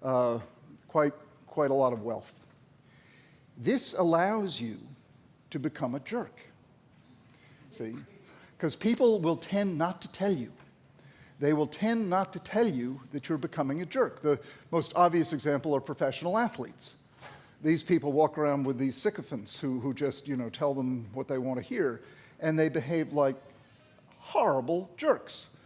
S13: quite a lot of wealth. This allows you to become a jerk. See? Because people will tend not to tell you. They will tend not to tell you that you're becoming a jerk. The most obvious example are professional athletes. These people walk around with these sycophants who just, tell them what they want to hear, and they behave like horrible jerks.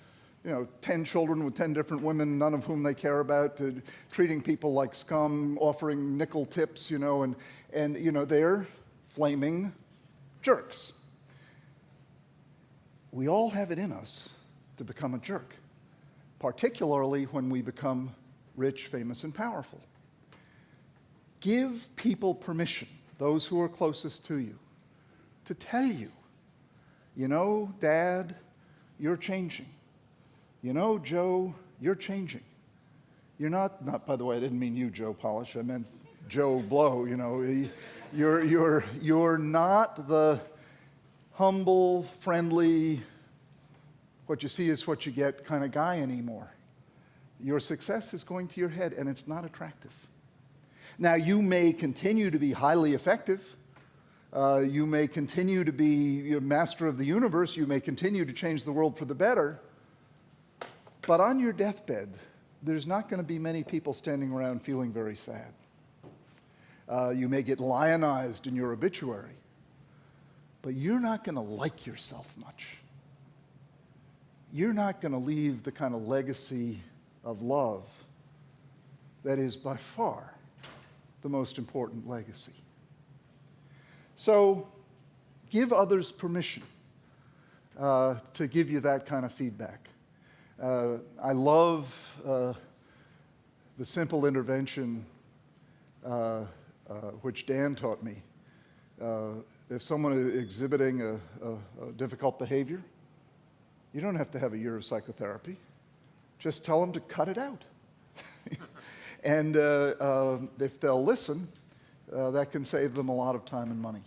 S13: 10 children with 10 different women, none of whom they care about, treating people like scum, offering nickel tips, and they're flaming jerks. We all have it in us to become a jerk, particularly when we become rich, famous, and powerful. Give people permission, those who are closest to you, to tell you, Dad, you're changing. Joe, you're changing. You're not, by the way, I didn't mean you, Joe Polish. I meant Joe Blow, You're not the humble, friendly, what you see is what you get kind of guy anymore. Your success is going to your head, and it's not attractive. Now, you may continue to be highly effective. You may continue to be master of the universe. You may continue to change the world for the better. But on your deathbed, there's not going to be many people standing around feeling very sad. You may get lionized in your obituary, but you're not going to like yourself much. You're not going to leave the kind of legacy of love that is by far the most important legacy. So give others permission. to give you that kind of feedback. I love the simple intervention which Dan taught me. If someone is exhibiting a difficult behavior, you don't have to have a year of psychotherapy. Just tell them to cut it out. And if they'll listen, that can save them a lot of time and money.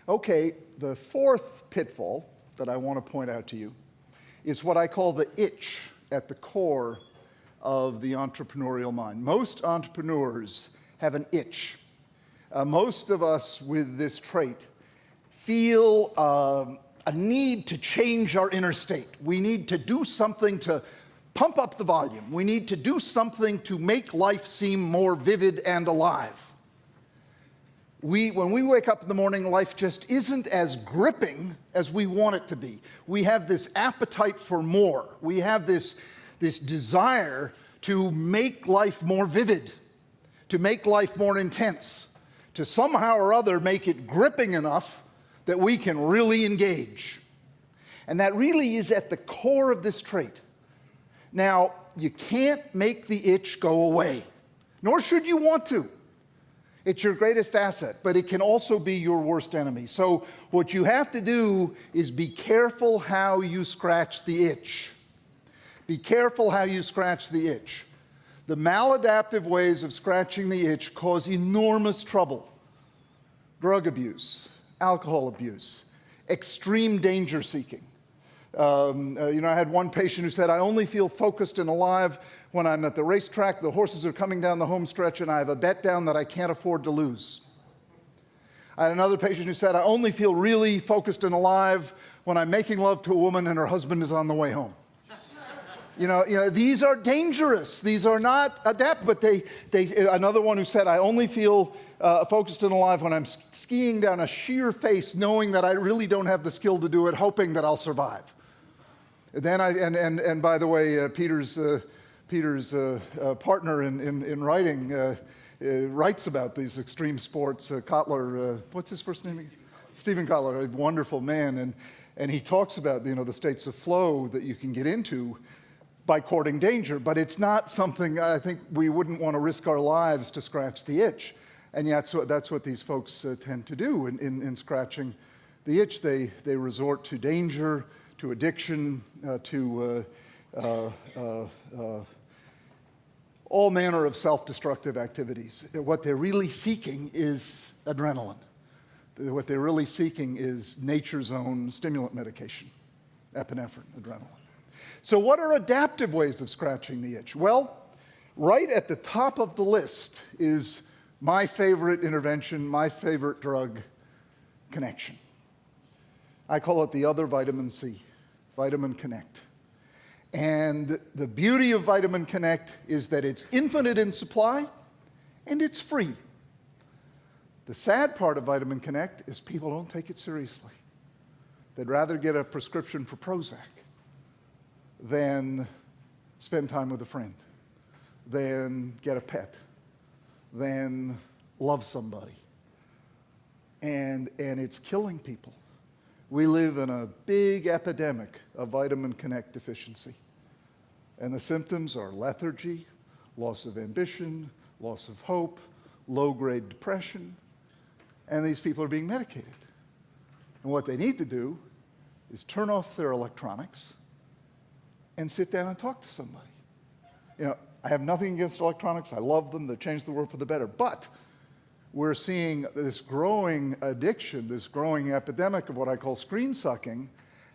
S13: Okay, the fourth pitfall that I want to point out to you is what I call the itch at the core of the entrepreneurial mind. Most entrepreneurs have an itch. Most of us with this trait feel a need to change our inner state. We need to do something to pump up the volume. We need to do something to make life seem more vivid and alive. When we wake up in the morning, life just isn't as gripping as we want it to be. We have this appetite for more. We have this desire to make life more vivid, to make life more intense, to somehow or other make it gripping enough that we can really engage. And that really is at the core of this trait. Now, you can't make the itch go away, nor should you want to. It's your greatest asset, but it can also be your worst enemy. So what you have to do is be careful how you scratch the itch. Be careful how you scratch the itch. The maladaptive ways of scratching the itch cause enormous trouble. Drug abuse, alcohol abuse, extreme danger seeking. I had one patient who said, I only feel focused and alive when I'm at the racetrack, the horses are coming down the home stretch, and I have a bet down that I can't afford to lose. I had another patient who said, I only feel really focused and alive when I'm making love to a woman and her husband is on the way home. These are dangerous. These are not adapt, but another one who said, I only feel focused and alive when I'm skiing down a sheer face, knowing that I really don't have the skill to do it, hoping that I'll survive. Then and by the way, Peter's partner in writing writes about these extreme sports. Kotler, what's his first name? Stephen Kotler, a wonderful man, and he talks about the states of flow that you can get into by courting danger, but it's not something I think we wouldn't want to risk our lives to scratch the itch. And yet that's what these folks tend to do in scratching the itch. They resort to danger, to addiction, to all manner of self-destructive activities. What they're really seeking is adrenaline. What they're really seeking is nature's own stimulant medication, epinephrine, adrenaline. So what are adaptive ways of scratching the itch? Well, right at the top of the list is my favorite intervention, my favorite drug, connection. I call it the other vitamin C, Vitamin Connect. And the beauty of Vitamin Connect is that it's infinite in supply and it's free. The sad part of Vitamin Connect is people don't take it seriously. They'd rather get a prescription for Prozac than spend time with a friend, than get a pet, than love somebody. And it's killing people. We live in a big epidemic of Vitamin Connect deficiency. And the symptoms are lethargy, loss of ambition, loss of hope, low-grade depression, and these people are being medicated. And what they need to do is turn off their electronics and sit down and talk to somebody. I have nothing against electronics. I love them. They change the world for the better. But we're seeing this growing addiction, this growing epidemic of what I call screen sucking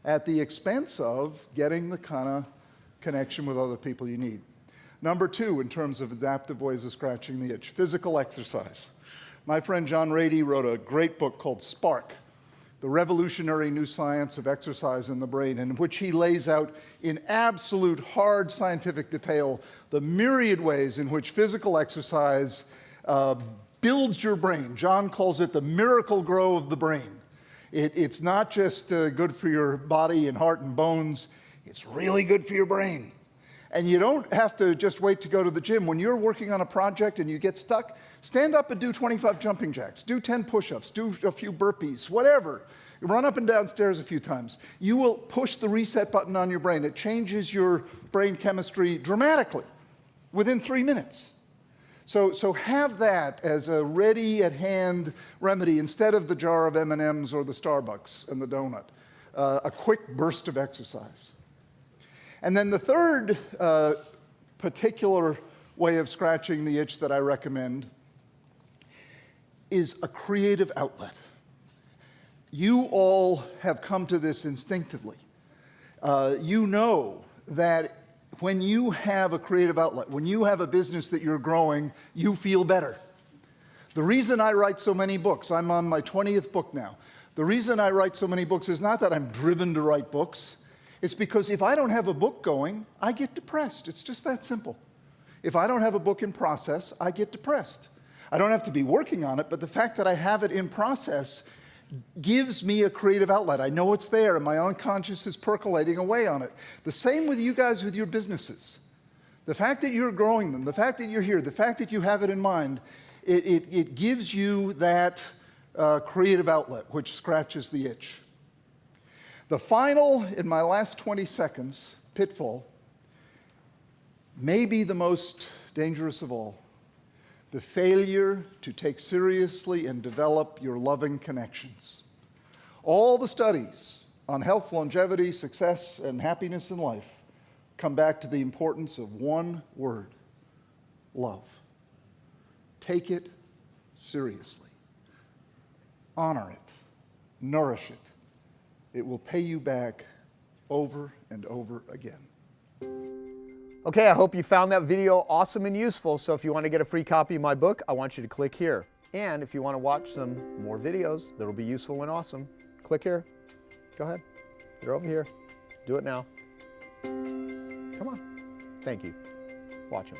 S13: at the expense of getting the kind of connection with other people you need. Number two, in terms of adaptive ways of scratching the itch, physical exercise. My friend John Rady wrote a great book called Spark, The Revolutionary New Science of Exercise in the Brain, in which he lays out in absolute hard scientific detail the myriad ways in which physical exercise builds your brain. John calls it the miracle grow of the brain. It's not just good for your body and heart and bones, it's really good for your brain. And you don't have to just wait to go to the gym. When you're working on a project and you get stuck, stand up and do 25 jumping jacks, do 10 push-ups, do a few burpees, whatever. You run up and down stairs a few times. You will push the reset button on your brain. It changes your brain chemistry dramatically within 3 minutes. So have that as a ready-at-hand remedy instead of the jar of M&Ms or the Starbucks and the donut. A quick burst of exercise. And then the third particular way of scratching the itch that I recommend is a creative outlet. You all have come to this instinctively. You know that when you have a creative outlet, when you have a business that you're growing, you feel better. The reason I write so many books, I'm on my 20th book now. The reason I write so many books is not that I'm driven to write books. It's because if I don't have a book going, I get depressed. It's just that simple. If I don't have a book in process, I get depressed. I don't have to be working on it, but the fact that I have it in process gives me a creative outlet. I know it's there, and my unconscious is percolating away on it. The same with you guys with your businesses. The fact that you're growing them, the fact that you're here, the fact that you have it in mind, it gives you that creative outlet, which scratches the itch. The final, in my last 20 seconds, pitfall, may be the most dangerous of all. The failure to take seriously and develop your loving connections. All the studies on health, longevity, success, and happiness in life come back to the importance of one word: love. Take it seriously. Honor it. Nourish it. It will pay you back over and over again.
S4: Okay, I hope you found that video awesome and useful. So if you want to get a free copy of my book, I want you to click here. And if you want to watch some more videos that'll be useful and awesome, click here. Go ahead. They're over here. Do it now. Come on. Thank you. Watch them.